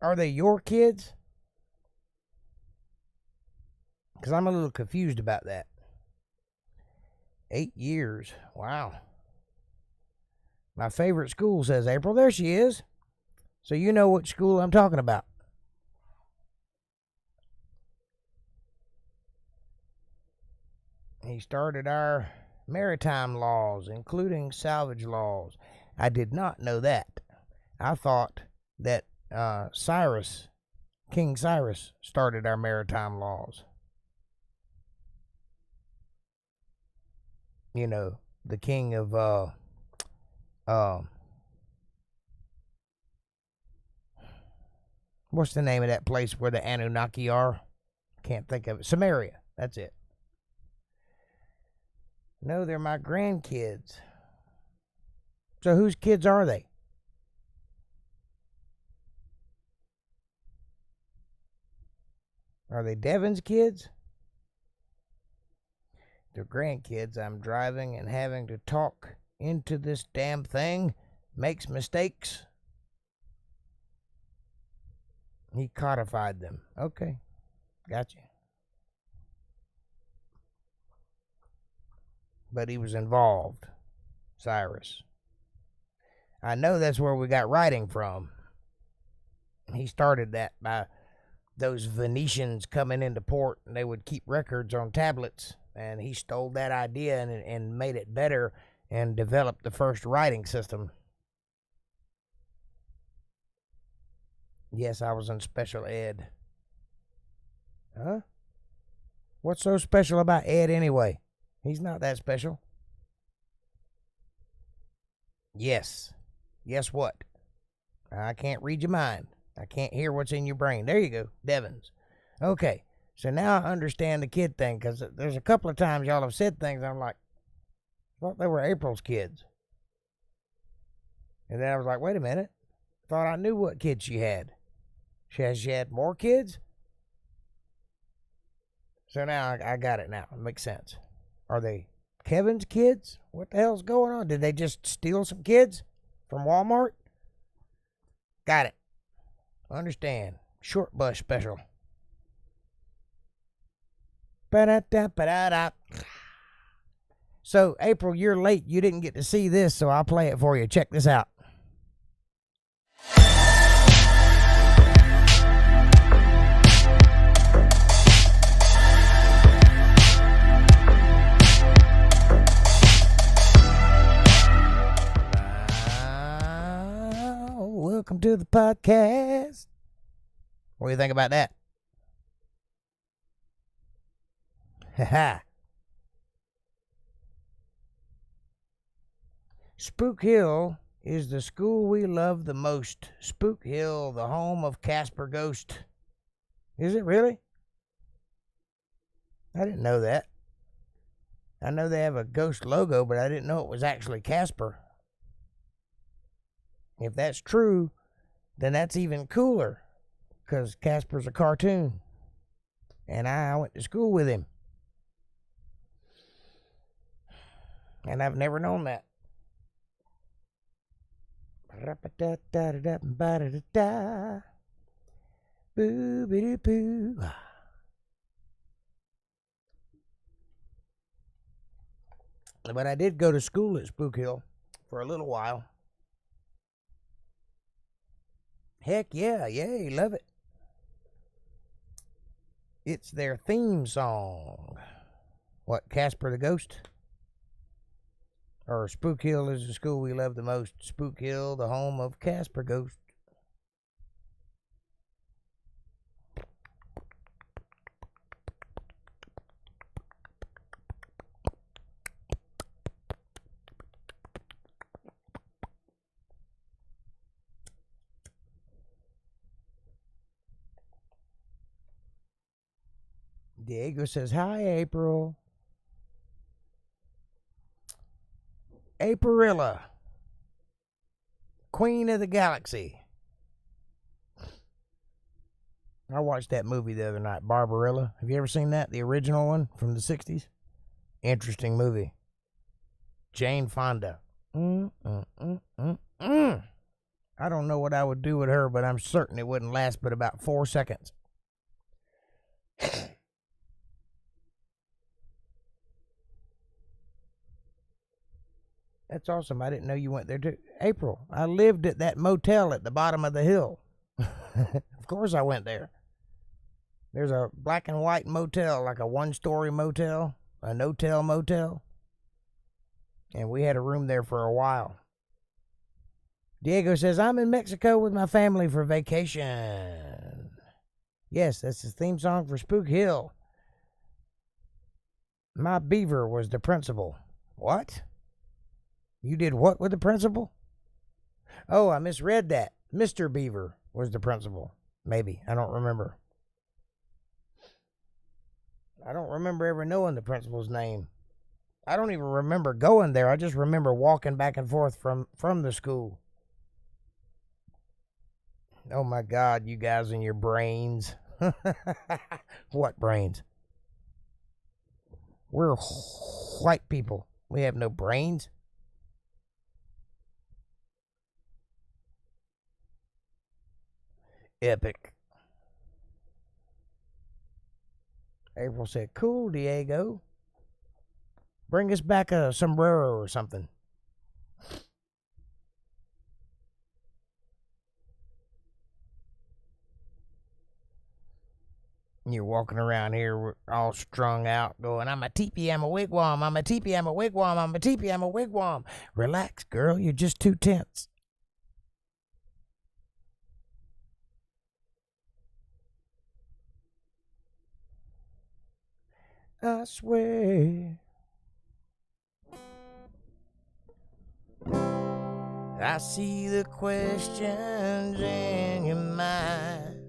Are they your kids? Because I'm a little confused about that. 8 years. Wow. My favorite school, says April. There she is. So you know what school I'm talking about. He started our maritime laws, including salvage laws. I did not know that. I thought that King Cyrus, started our maritime laws. You know, the king of what's the name of that place where the Anunnaki are? Can't think of it. Samaria. That's it. No, they're my grandkids. So whose kids are they? Are they Devin's kids? They're grandkids. I'm driving and having to talk into this damn thing. Makes mistakes. He codified them. Okay. Gotcha. But he was involved. Cyrus. I know that's where we got writing from. He started that by those Venetians coming into port, and they would keep records on tablets, and he stole that idea and made it better and developed the first writing system. Yes, I was in special ed. Huh? What's so special about Ed anyway? He's not that special. Yes. Guess what? I can't read your mind. I can't hear what's in your brain. There you go, Devins. Okay, so now I understand the kid thing, because there's a couple of times y'all have said things, I'm like, I thought they were April's kids. And then I was like, wait a minute. Thought I knew what kids she had. She had more kids? So now I got it now. It makes sense. Are they Kevin's kids? What the hell's going on? Did they just steal some kids from Walmart? Got it. Understand. Short bus special. Ba-da-da-ba-da-da. So, April, you're late. You didn't get to see this, so I'll play it for you. Check this out. Welcome to the podcast. What do you think about that? Ha. Spook Hill is the school we love the most. Spook Hill, the home of Casper Ghost. Is it really? I didn't know that. I know they have a ghost logo, but I didn't know it was actually Casper. If that's true, then that's even cooler, because Casper's a cartoon, and I went to school with him. And I've never known that. But I did go to school at Spook Hill for a little while. Heck yeah, yay, love it. It's their theme song. What, Casper the Ghost? Or Spook Hill is the school we love the most. Spook Hill, the home of Casper Ghost. Diego says, hi, April. Aprililla, Queen of the Galaxy. I watched that movie the other night, Barbarella. Have you ever seen that? The original one from the 60s? Interesting movie. Jane Fonda. I don't know what I would do with her, but I'm certain it wouldn't last but about 4 seconds. That's awesome. I didn't know you went there too. April, I lived at that motel at the bottom of the hill. Of course I went there. There's a black and white motel, like a one-story motel, a no-tell motel. And we had a room there for a while. Diego says, I'm in Mexico with my family for vacation. Yes, that's the theme song for Spook Hill. My beaver was the principal. What? You did what with the principal? Oh, I misread that. Mr. Beaver was the principal. Maybe. I don't remember. I don't remember ever knowing the principal's name. I don't even remember going there. I just remember walking back and forth from the school. Oh my God, you guys and your brains. What brains? We're white people. We have no brains. Epic. April said, cool, Diego. Bring us back a sombrero or something. You're walking around here all strung out going, I'm a teepee, I'm a wigwam, I'm a teepee, I'm a wigwam, I'm a teepee, I'm a wigwam. Relax, girl, you're just too tense. I swear I see the questions in your mind.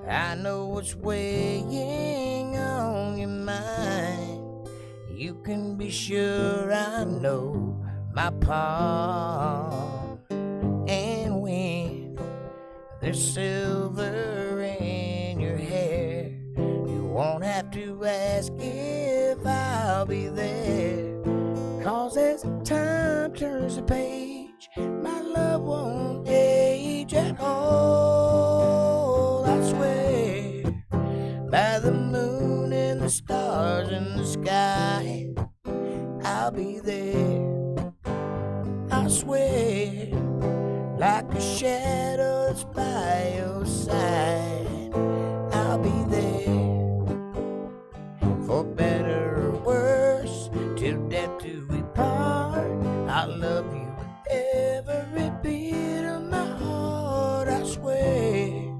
I know what's weighing on your mind. You can be sure I know my part. And when there's silver in your hair, you won't have to ask if I'll be there. 'Cause as time turns the page, my love won't age at all. I swear I'll be there. I swear, like a shadow that's by your side. I'll be there, for better or worse, till death do we part. I love you with every beat of my heart, I swear.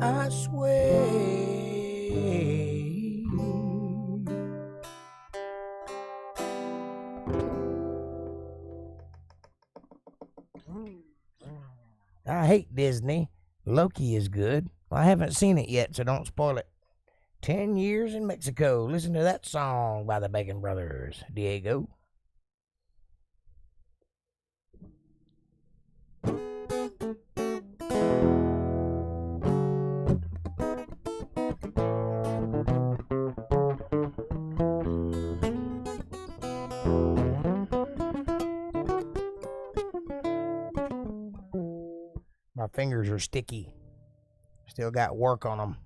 I swear. I hate Disney. Loki is good. Well, I haven't seen it yet, so don't spoil it. 10 Years in Mexico. Listen to that song by the Bacon Brothers. Diego. My fingers are sticky. Still got work on them.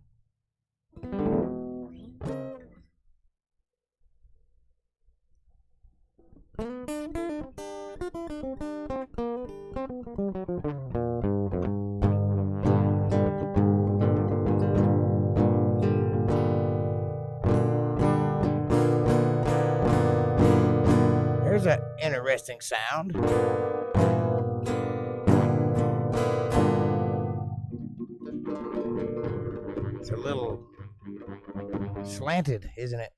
There's an interesting sound. It's a little slanted, isn't it?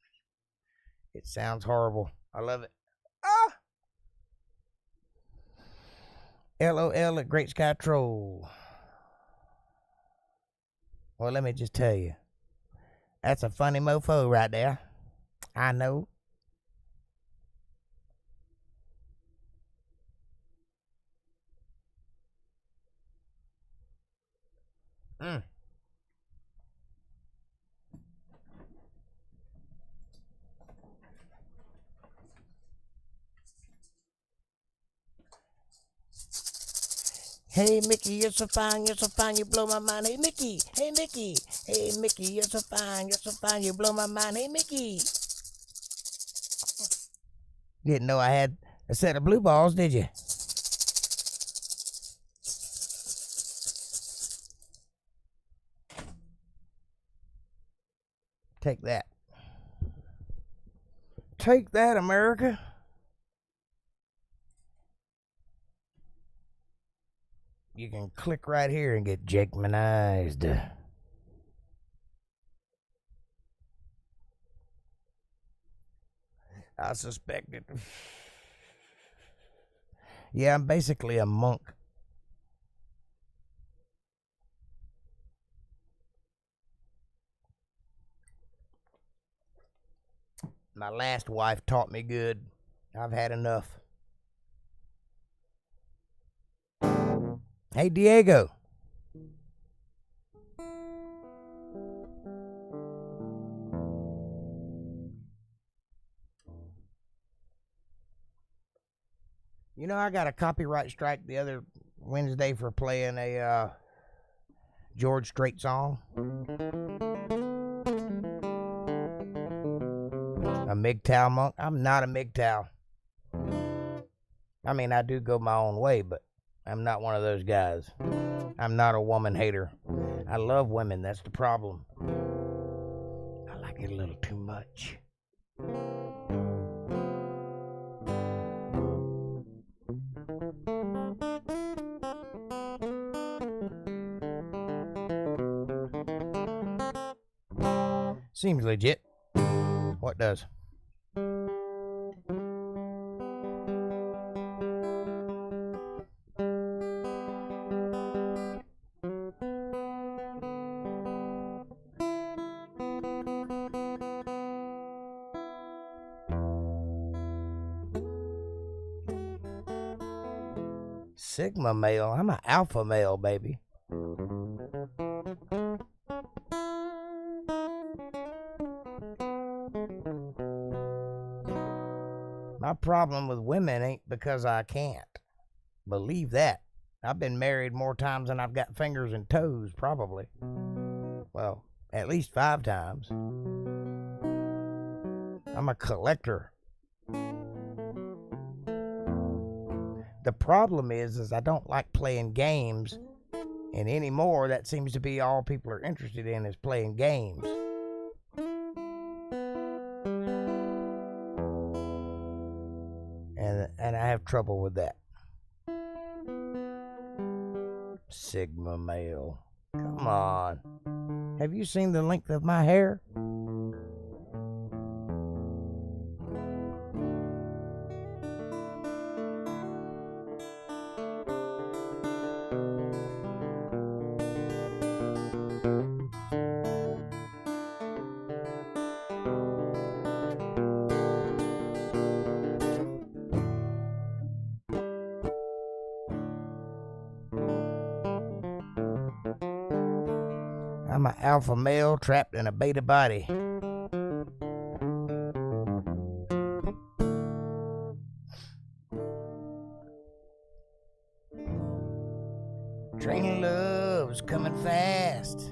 It sounds horrible. I love it. Ah! LOL at Great Sky Troll. Well, let me just tell you. That's a funny mofo right there. I know. Hey Mickey, you're so fine, you blow my mind. Hey Mickey, hey Mickey, hey Mickey, you're so fine, you blow my mind. Hey Mickey. Didn't know I had a set of blue balls, did you? Take that. Take that, America. You can click right here and get Jakemanized. I suspect it. Yeah, I'm basically a monk. My last wife taught me good. I've had enough. Hey, Diego. You know, I got a copyright strike the other Wednesday for playing a George Strait song. A MGTOW monk. I'm not a MGTOW. I mean, I do go my own way, but I'm not one of those guys. I'm not a woman hater. I love women, that's the problem. I like it a little too much. Seems legit. What does? Sigma male. I'm an alpha male, baby. My problem with women ain't because I can't. Believe that. I've been married more times than I've got fingers and toes, probably. Well, at least 5 times. I'm a collector. The problem is I don't like playing games, and anymore that seems to be all people are interested in is playing games. And I have trouble with that. Sigma male. Come on. Have you seen the length of my hair? I'm an alpha male trapped in a beta body. Train of love's coming fast.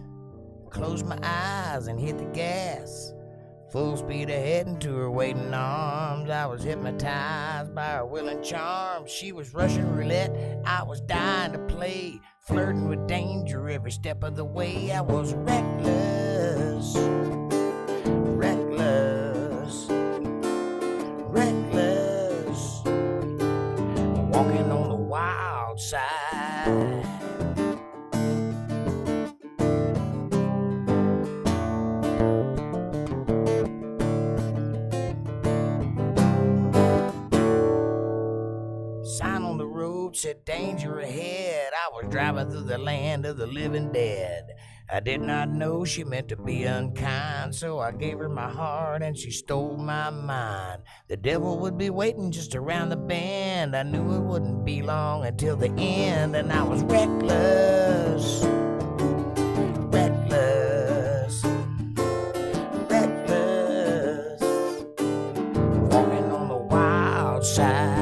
Close my eyes and hit the gas. Full speed ahead into her waiting arms. I was hypnotized by her willing charms. She was Russian roulette, I was dying to play. Flirting with danger every step of the way. I was reckless, reckless, reckless. Walking on the wild side. Sign on the road said danger ahead. I was driving through the land of the living dead. I did not know she meant to be unkind, so I gave her my heart and she stole my mind. The devil would be waiting just around the bend. I knew it wouldn't be long until the end, and I was reckless, reckless, reckless, walking on the wild side.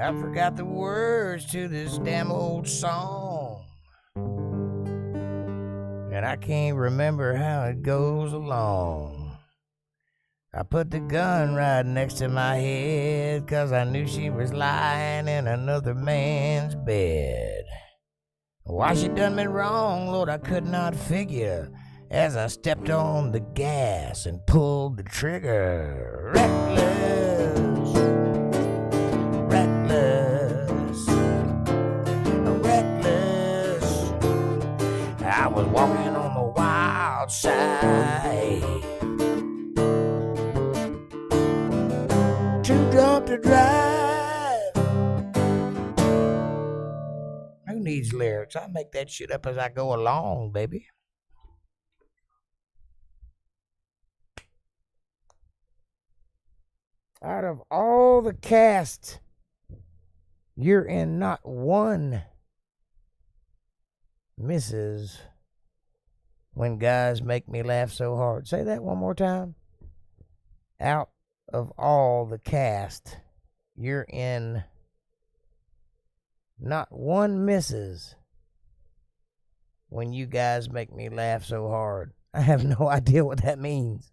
I forgot the words to this damn old song, and I can't remember how it goes along. I put the gun right next to my head, 'cause I knew she was lying in another man's bed. Why she done me wrong, Lord, I could not figure, as I stepped on the gas and pulled the trigger. Reckless, reckless, reckless. I was walking on the wild side. Too drunk to drive. Who needs lyrics? I make that shit up as I go along, baby. Out of all the cast, you're in not one misses when guys make me laugh so hard. Say that one more time. Out of all the cast, you're in not one misses when you guys make me laugh so hard. I have no idea what that means.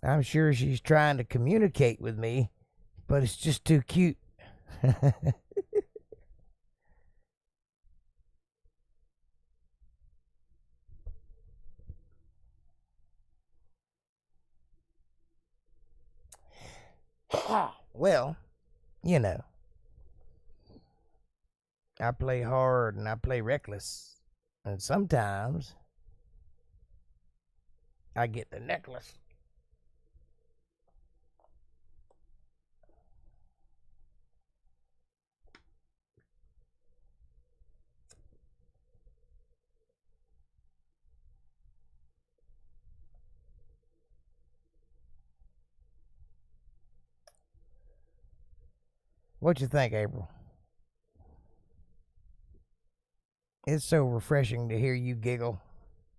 I'm sure she's trying to communicate with me, but it's just too cute. Well, you know, I play hard and I play reckless, and sometimes I get the necklace. What you think, April? It's so refreshing to hear you giggle,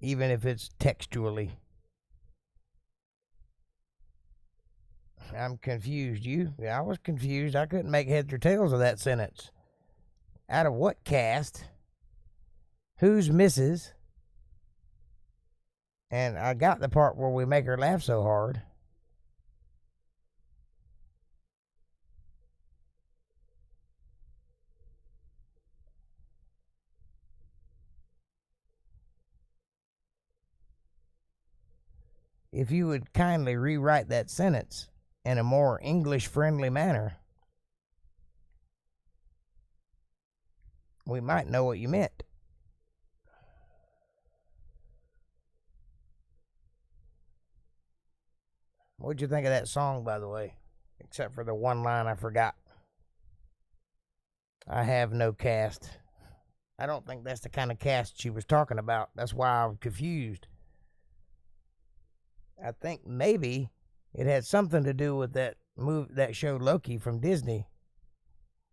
even if it's textually. I'm confused. I was confused. I couldn't make heads or tails of that sentence. Out of what cast? Who's Mrs.? And I got the part where we make her laugh so hard. If you would kindly rewrite that sentence in a more English-friendly manner, we might know what you meant. What'd you think of that song, by the way? Except for the one line I forgot. I have no cast. I don't think that's the kind of cast she was talking about. That's why I'm confused. I think maybe it had something to do with that show Loki from Disney,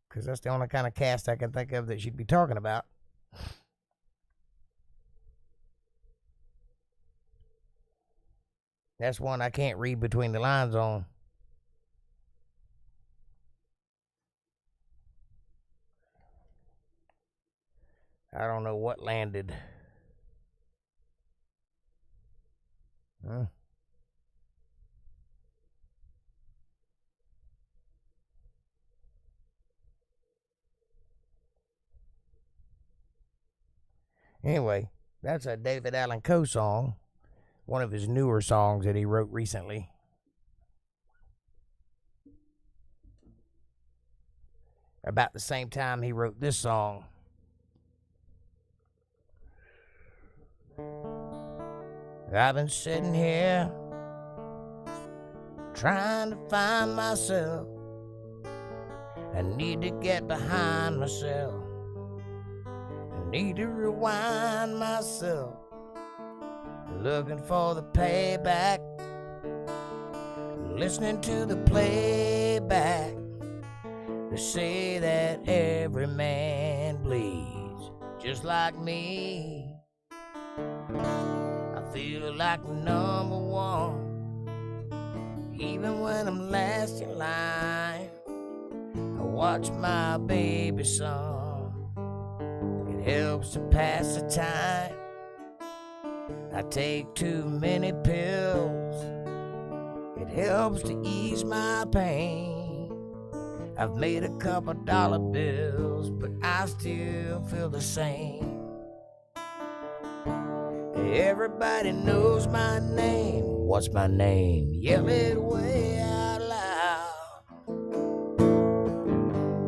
because that's the only kind of cast I can think of that she'd be talking about. That's one I can't read between the lines on. I don't know what landed. Anyway, that's a David Allan Coe song, one of his newer songs that he wrote recently. About the same time he wrote this song. I've been sitting here trying to find myself. I need to get behind myself. I need to rewind myself. Looking for the payback. Listening to the playback. They say that every man bleeds just like me. I feel like number one, even when I'm last in line. I watch my baby son, it helps to pass the time. I take too many pills, it helps to ease my pain. I've made a couple dollar bills, but I still feel the same. Everybody knows my name. What's my name? Yell it way out loud.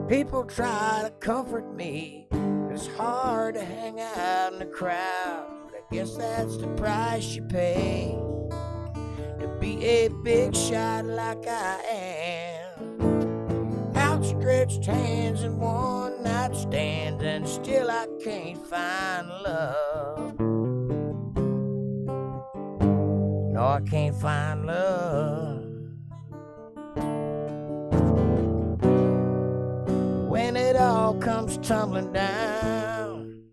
People try to comfort me. It's hard to hang out in the crowd, but I guess that's the price you pay to be a big shot like I am. Outstretched hands and one night stands, and still I can't find love. No, I can't find love. When it all comes tumbling down,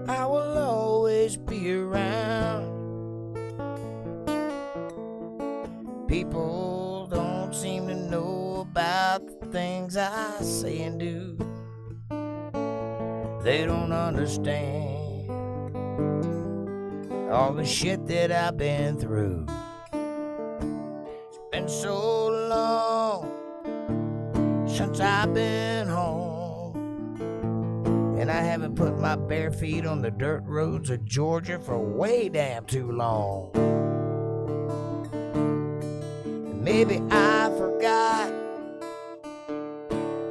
I will always be around. People don't seem to know about the things I say and do. They don't understand all the shit that I've been through. It's been so long since I've been home, and I haven't put my bare feet on the dirt roads of Georgia for way damn too long. Maybe I forgot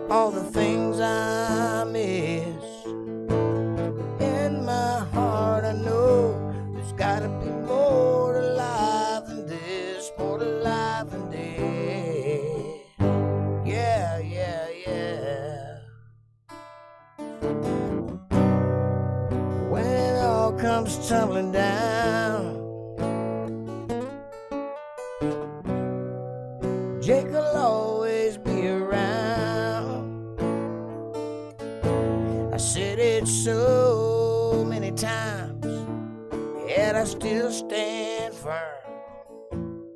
all the things I miss. In my heart I know there's gotta be more to life than this, more to life than this. Yeah, yeah, yeah. When it all comes tumbling down, Jake will always be around. so many times, yet I still stand firm.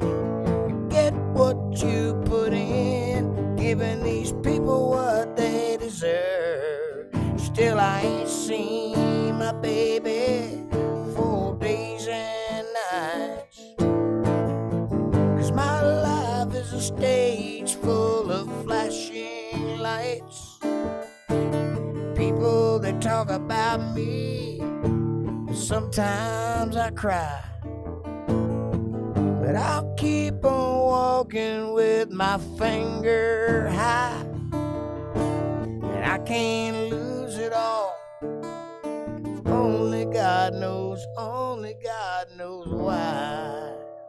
You get what you put in, giving these people what they deserve. Still I ain't seen my baby for days and nights, 'cause my life is a stage full of flashing lights. People, they talk about me, sometimes I cry, but I'll keep on walking with my finger high, and I can't lose it all. Only God knows why.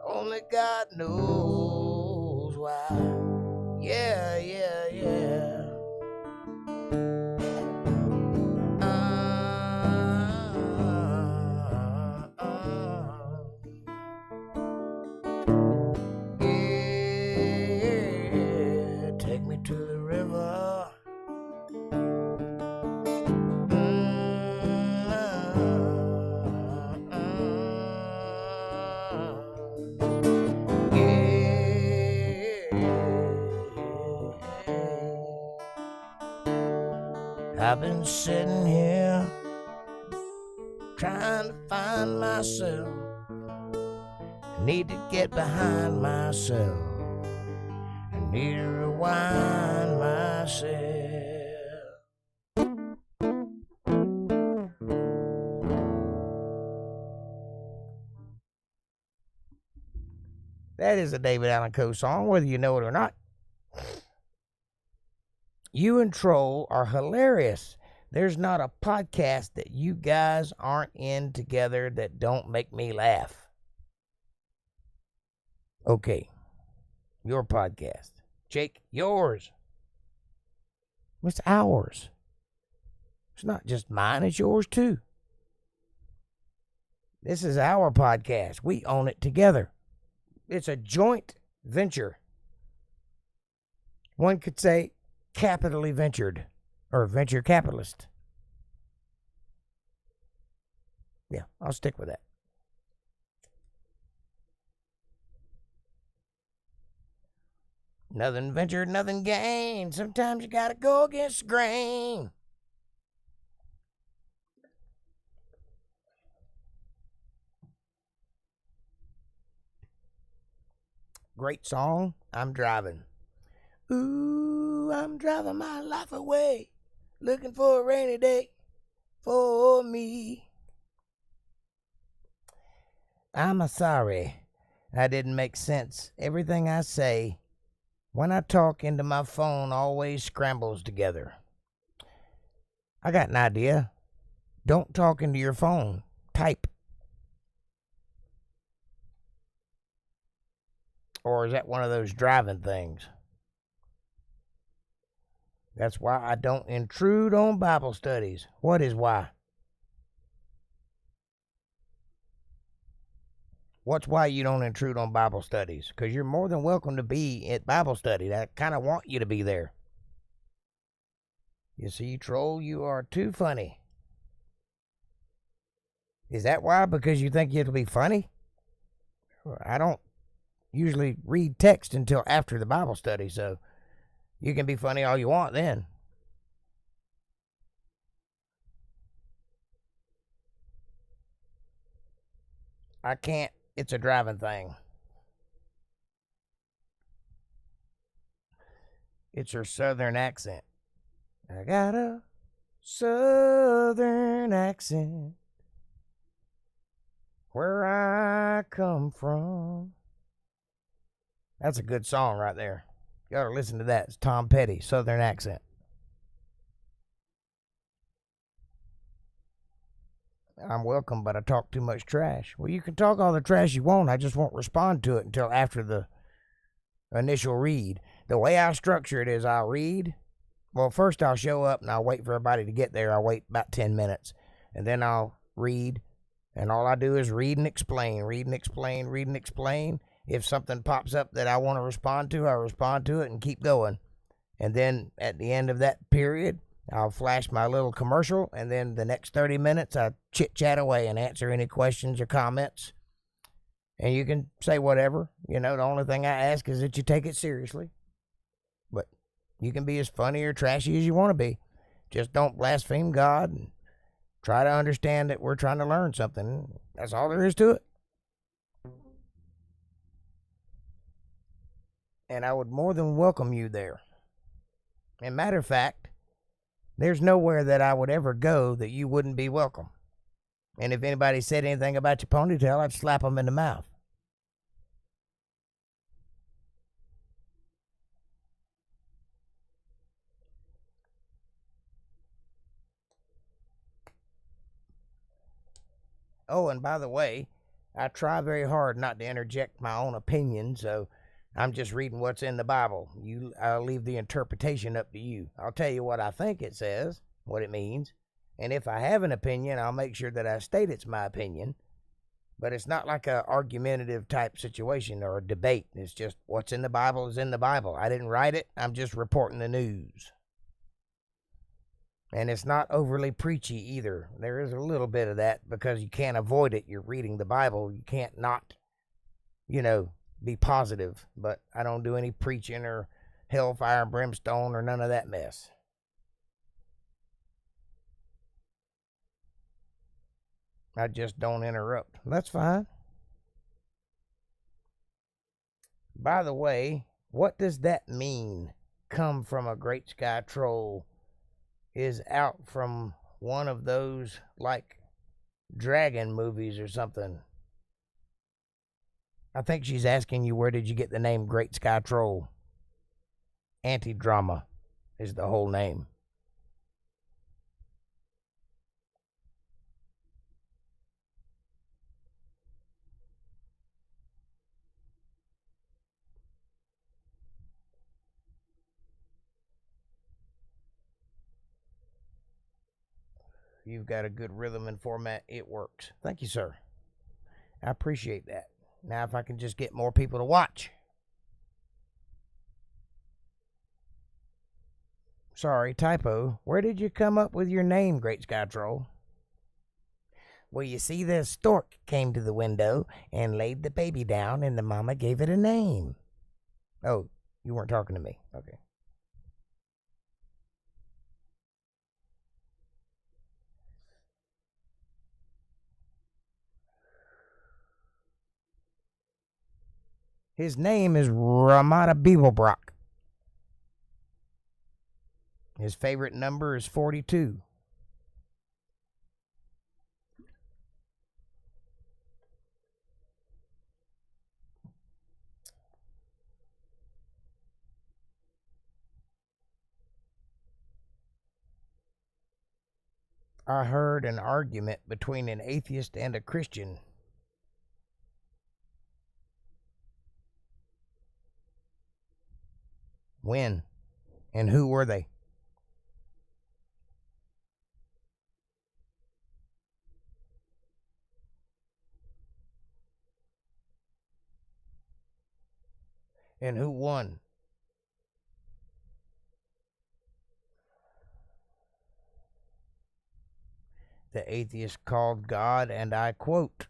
Only God knows why. Yeah, yeah, yeah. Yeah, take me to the river. I've been sitting here trying to find myself. I need to get behind myself. I need to rewind myself. That is a David Allan Coe song, whether you know it or not. You and Troll are hilarious. There's not a podcast that you guys aren't in together that don't make me laugh. Okay, your podcast. Jake, yours. What's ours? It's not just mine, it's yours too. This is our podcast. We own it together. It's a joint venture. One could say capitally ventured, or venture capitalist. Yeah, I'll stick with that. Nothing ventured, nothing gained. Sometimes you gotta go against the grain. Great song. I'm driving. Ooh, I'm driving my life away, looking for a rainy day for me. I'm sorry I didn't make sense. Everything I say when I talk into my phone always scrambles together. I got an idea. Don't talk into your phone. Type. Or is that one of those driving things? That's why I don't intrude on Bible studies. What is why? What's why you don't intrude on Bible studies? Because you're more than welcome to be at Bible study. I kind of want you to be there. You see, Troll, you are too funny. Is that why? Because you think it'll be funny? I don't usually read text until after the Bible study, so you can be funny all you want then. I can't. It's a driving thing. It's her southern accent. I got a southern accent where I come from. That's a good song right there. You ought to listen to that. It's Tom Petty, Southern Accent. I'm welcome, but I talk too much trash. Well, you can talk all the trash you want. I just won't respond to it until after the initial read. The way I structure it is I'll read. Well, first I'll show up and I'll wait for everybody to get there. I'll wait about 10 minutes. And then I'll read. And all I do is read and explain, read and explain, read and explain. If something pops up that I want to respond to, I respond to it and keep going. And then at the end of that period, I'll flash my little commercial, and then the next 30 minutes I chit-chat away and answer any questions or comments. And you can say whatever. The only thing I ask is that you take it seriously. But you can be as funny or trashy as you want to be. Just don't blaspheme God, and try to understand that we're trying to learn something. That's all there is to it. And I would more than welcome you there. And matter of fact, there's nowhere that I would ever go that you wouldn't be welcome. And if anybody said anything about your ponytail, I'd slap them in the mouth. Oh, and by the way, I try very hard not to interject my own opinion, so I'm just reading what's in the Bible. I'll leave the interpretation up to you. I'll tell you what I think it says, what it means, and if I have an opinion, I'll make sure that I state it's my opinion. But it's not like a argumentative type situation or a debate. It's just what's in the Bible is in the Bible. I didn't write it. I'm just reporting the news. And it's not overly preachy either. There is a little bit of that because you can't avoid it. You're reading the Bible. You can't not, be positive. But I don't do any preaching or hellfire and brimstone or none of that mess. I just don't interrupt. That's fine. By the way, what does that mean? Come from a great sky troll is out from one of those like dragon movies or something. I think she's asking you, where did you get the name Great Sky Troll? Anti-drama is the whole name. You've got a good rhythm and format. It works. Thank you, sir. I appreciate that. Now, if I can just get more people to watch. Sorry, typo. Where did you come up with your name, Great Sky Troll? Well, you see, the stork came to the window and laid the baby down, and the mama gave it a name. Oh, you weren't talking to me. Okay. His name is Ramada Beeblebrock. His favorite number is 42. I heard an argument between an atheist and a Christian. When? And who were they? And who won? The atheist called God, and I quote,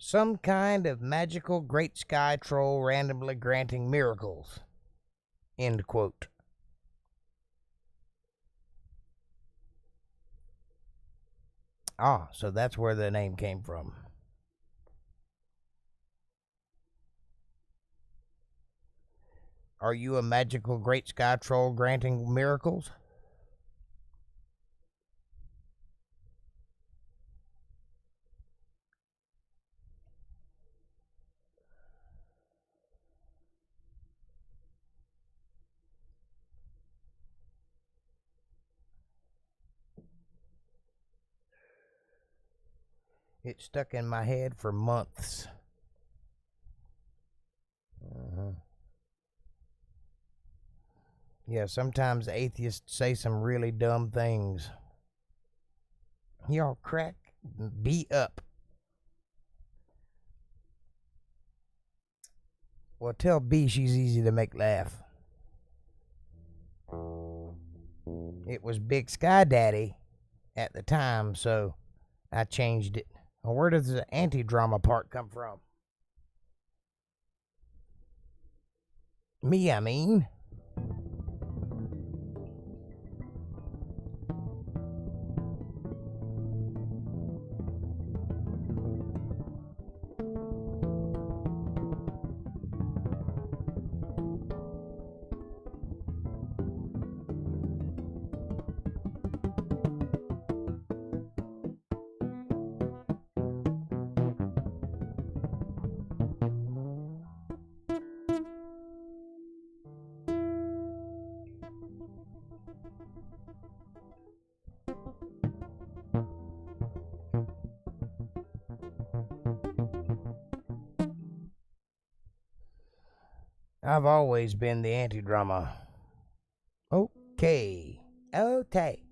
some kind of magical great sky troll randomly granting miracles. End quote. Ah, so that's where the name came from. Are you a magical great sky troll granting miracles? It stuck in my head for months. Yeah, sometimes atheists say some really dumb things. Y'all crack B up. Well, tell B she's easy to make laugh. It was Big Sky Daddy at the time, so I changed it. Well, where does the anti-drama part come from? Me, I mean. I've always been the anti-drama. Okay. Okay.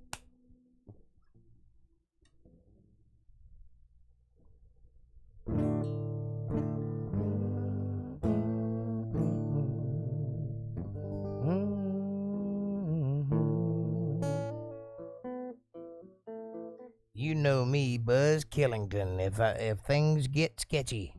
You know me, Buzz Killington, if things get sketchy.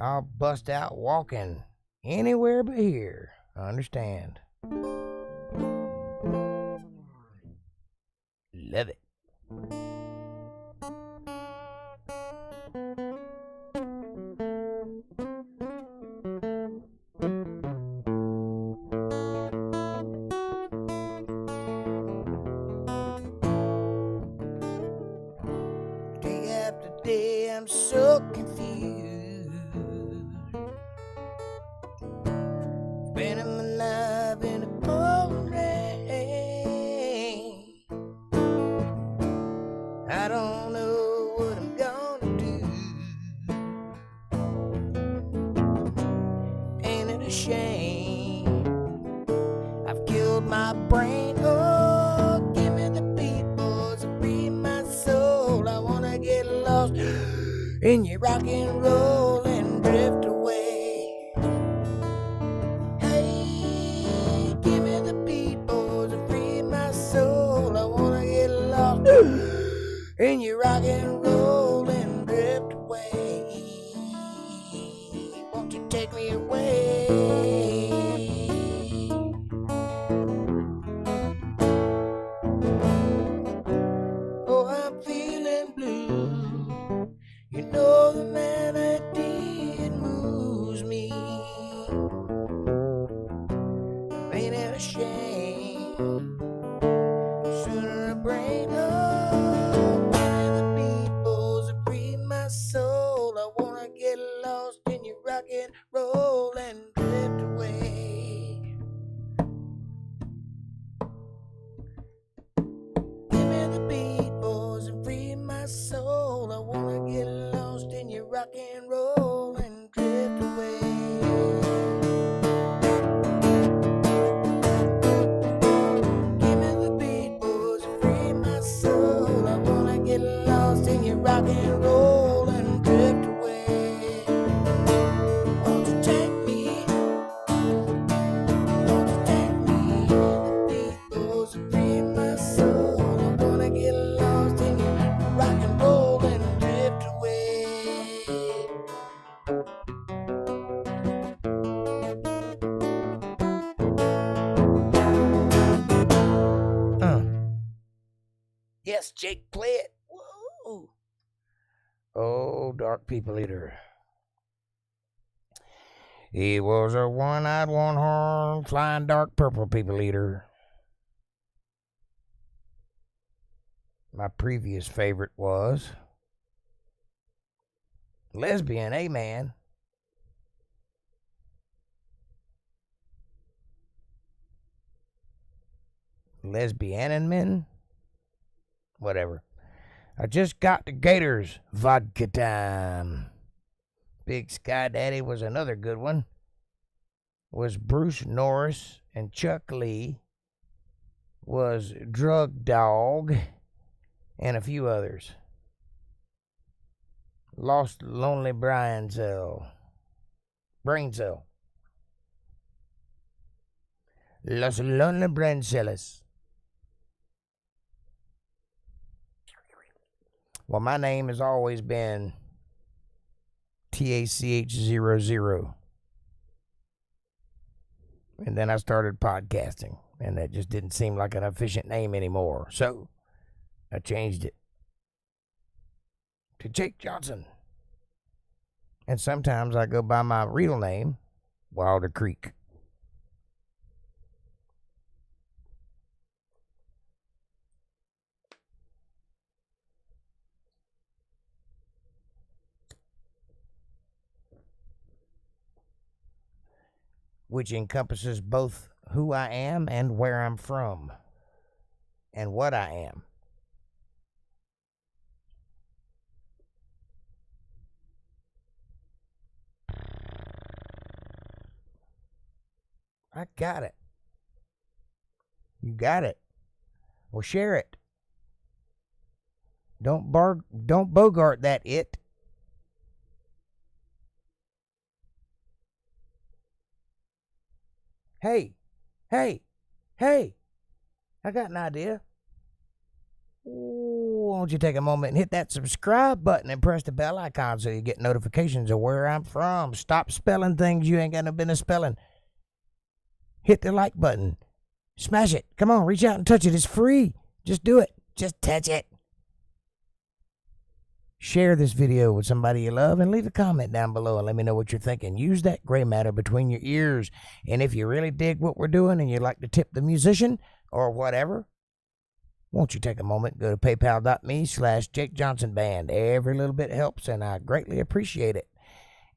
I'll bust out walking anywhere but here. Understand? Love it. Day after day, I'm so confused. Spending my life in a pouring rain. I don't know what I'm gonna do. Ain't it a shame? I've killed my brain. Oh, give me the beatbox to free my soul. I wanna get lost in your rock and roll and drift away. Hey, give me the beatbox to free my soul. I wanna get lost in your rock and roll and drift away. Won't you take me away? Oh, I'm feeling blue. You know the man I did moves me. Ain't it a shame? Sooner I brain up. The beatbox to free my soul. I wanna get lost in your rock and roll and drift away. Give me the beatbox and free my soul. I wanna get lost in your rock and roll and drift away. Give me the beatbox and free my soul. I wanna get lost in your rock and roll and drift away. Won't you take me? Won't you take me? The beatbox and free my soul. I wanna get lost in your rock and roll and drift away. Yes, Jake, play it. Whoa. Oh, dark people eater. He was a one-eyed, one-horned, flying dark purple people eater. My previous favorite was Lesbian, man. Lesbian men? Whatever. I just got the Gators. Vodka time. Big Sky Daddy was another good one. Was Bruce Norris, and Chuck Lee was Drug Dog, and a few others. Lost Lonely Brain Cell. Los Lonely Brain Cells. Well, my name has always been TACH00. And then I started podcasting, and that just didn't seem like an efficient name anymore. So I changed it to Jake Johnson. And sometimes I go by my real name, Wylder Creek. Which encompasses both who I am and where I'm from and what I am. I got it. You got it. Well, share it. Don't bogart that it. Hey, I got an idea. Won't you take a moment and hit that subscribe button and press the bell icon so you get notifications of where I'm from. Stop spelling things you ain't got no business spelling. Hit the like button. Smash it. Come on, reach out and touch it. It's free. Just do it. Just touch it. Share this video with somebody you love and leave a comment down below and let me know what you're thinking. Use that gray matter between your ears. And if you really dig what we're doing and you'd like to tip the musician or whatever, won't you take a moment, go to paypal.me/Jake Johnson Band. Every little bit helps and I greatly appreciate it.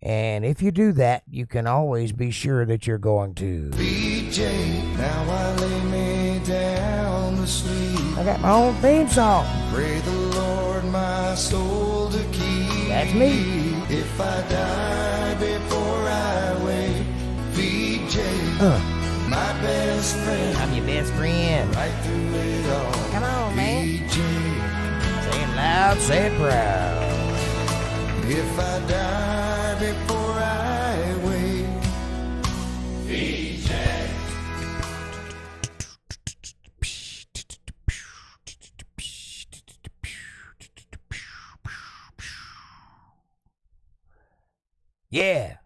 And if you do that, you can always be sure that you're going to BJ, now I lay me down to sleep. I got my own theme song. Pray the Lord my soul to keep. That's me. If I die before I wake, BJ, my best friend. I'm your best friend. Right through it all. Come on, man. BJ. Say it loud, say it proud. If I die before I wake, BJ. Yeah.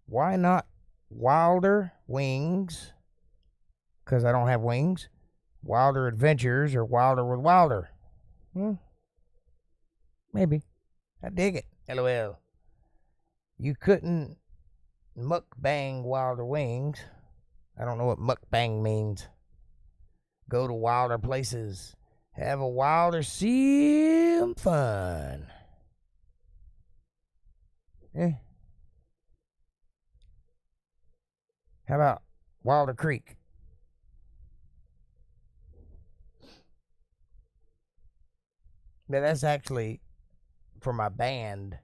Why not Wylder Wings? Because I don't have wings. Wylder Adventures or Wylder with Wylder. Maybe. I dig it. LOL. You couldn't mukbang Wylder Wings. I don't know what mukbang means. Go to wilder places. Have a wilder sim fun. How about Wylder Creek? Now that's actually for my band,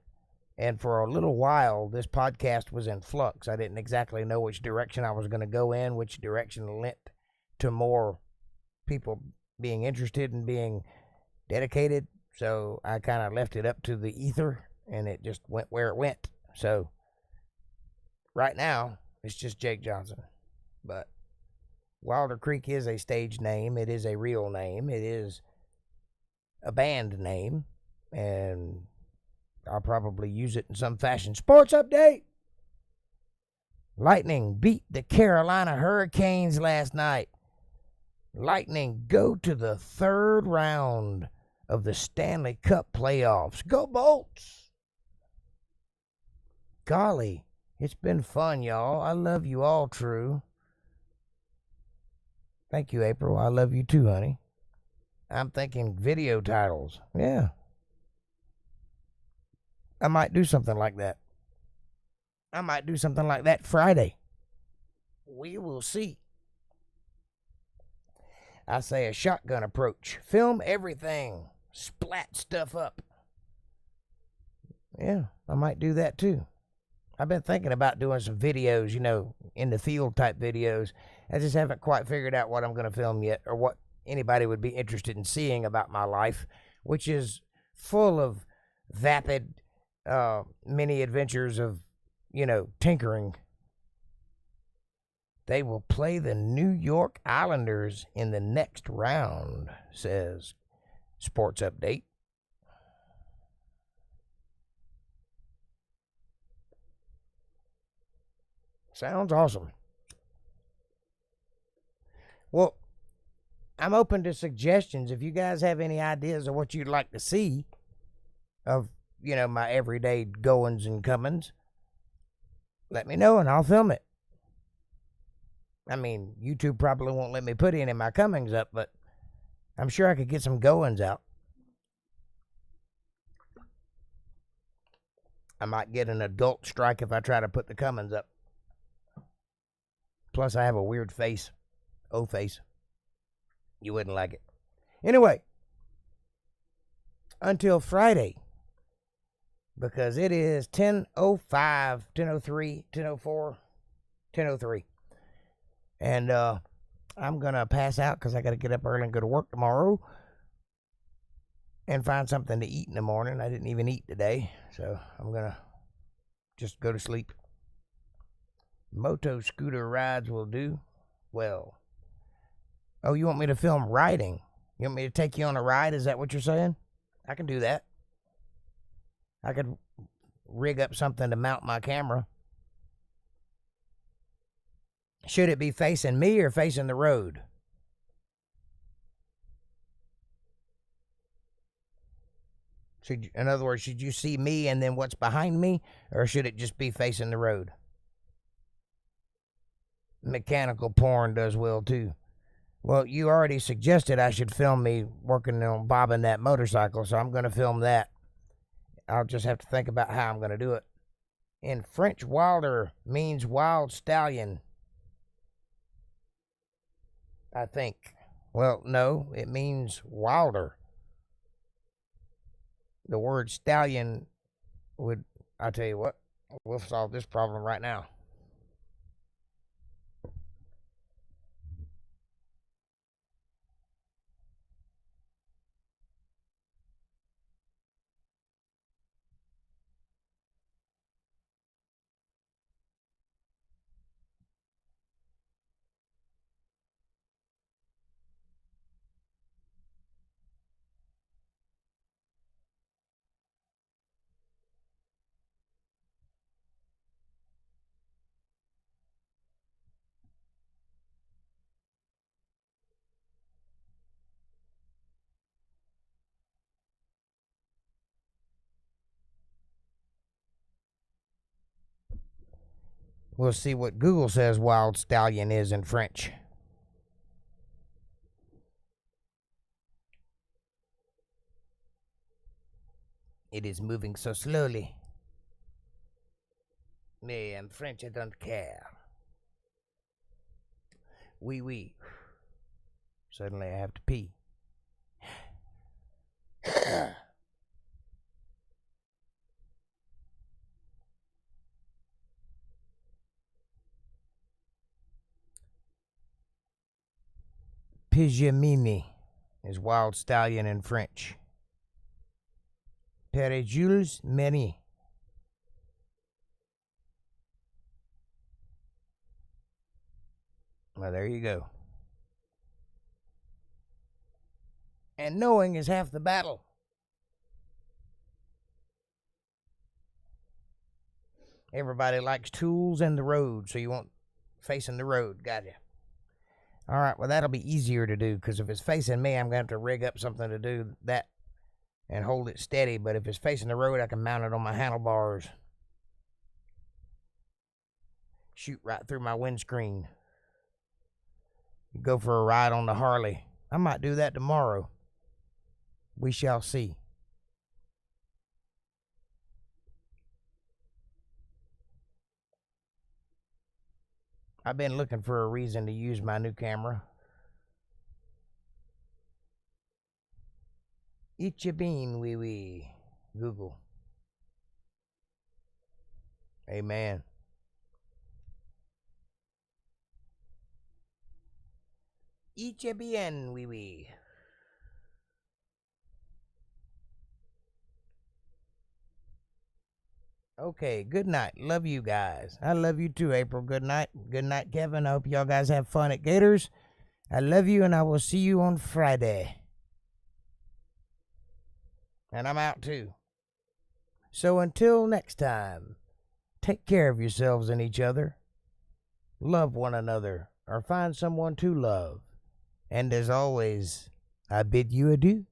and for a little while this podcast was in flux. I didn't exactly know which direction I was going to go in, which direction lent to more people being interested and being dedicated, so I kind of left it up to the ether and it just went where it went. So right now it's just Jake Johnson, but Wylder Creek is a stage name. It is a real name. It is a band name, and I'll probably use it in some fashion. Sports update. Lightning beat the Carolina Hurricanes last night. Lightning go to the third round of the Stanley Cup playoffs. Go Bolts! Golly, it's been fun, y'all. I love you all, true. Thank you, April. I love you too, honey. I'm thinking video titles. Yeah. I might do something like that. I might do something like that Friday. We will see. I say a shotgun approach. Film everything. Splat stuff up. Yeah, I might do that too. I've been thinking about doing some videos, in the field type videos. I just haven't quite figured out what I'm going to film yet, or what anybody would be interested in seeing about my life, which is full of vapid mini adventures of, tinkering. They will play the New York Islanders in the next round, says Sports Update. Sounds awesome. Well, I'm open to suggestions. If you guys have any ideas of what you'd like to see of, my everyday goings and comings, let me know and I'll film it. I mean, YouTube probably won't let me put any of my comings up, but I'm sure I could get some goings out. I might get an adult strike if I try to put the comings up. Plus, I have a weird face. O-face. You wouldn't like it. Anyway, until Friday, because it is 10:05, 10:03, 10:04, 10:03. And I'm going to pass out because I got to get up early and go to work tomorrow and find something to eat in the morning. I didn't even eat today, so I'm going to just go to sleep. Moto scooter rides will do well. Oh, you want me to film riding? You want me to take you on a ride? Is that what you're saying? I can do that. I could rig up something to mount my camera. Should it be facing me or facing the road? In other words, should you see me and then what's behind me, or should it just be facing the road? Mechanical porn does well too. Well, you already suggested I should film me working on bobbing that motorcycle, so I'm going to film that. I'll just have to think about how I'm going to do it. In French, Wylder means wild stallion, I think. Well, no, it means Wylder. The word stallion would, I'll tell you what, we'll solve this problem right now. We'll see what Google says wild stallion is in French. It is moving so slowly. Me, I'm French, I don't care. Oui, oui. Suddenly I have to pee. Pijamimi is wild stallion in French. Pere Jules Meni. Well, there you go. And knowing is half the battle. Everybody likes tools and the road, so you want facing the road. Gotcha. All right, well, that'll be easier to do, because if it's facing me, I'm going to have to rig up something to do that and hold it steady. But if it's facing the road, I can mount it on my handlebars. Shoot right through my windscreen. Go for a ride on the Harley. I might do that tomorrow. We shall see. I've been looking for a reason to use my new camera. Eat your bean, wee wee. Google. Amen. Eat your bien, wee wee. Okay, good night. Love you guys. I love you too, April. Good night. Good night, Kevin. I hope y'all guys have fun at Gators. I love you, and I will see you on Friday. And I'm out too. So until next time, take care of yourselves and each other. Love one another, or find someone to love. And as always, I bid you adieu.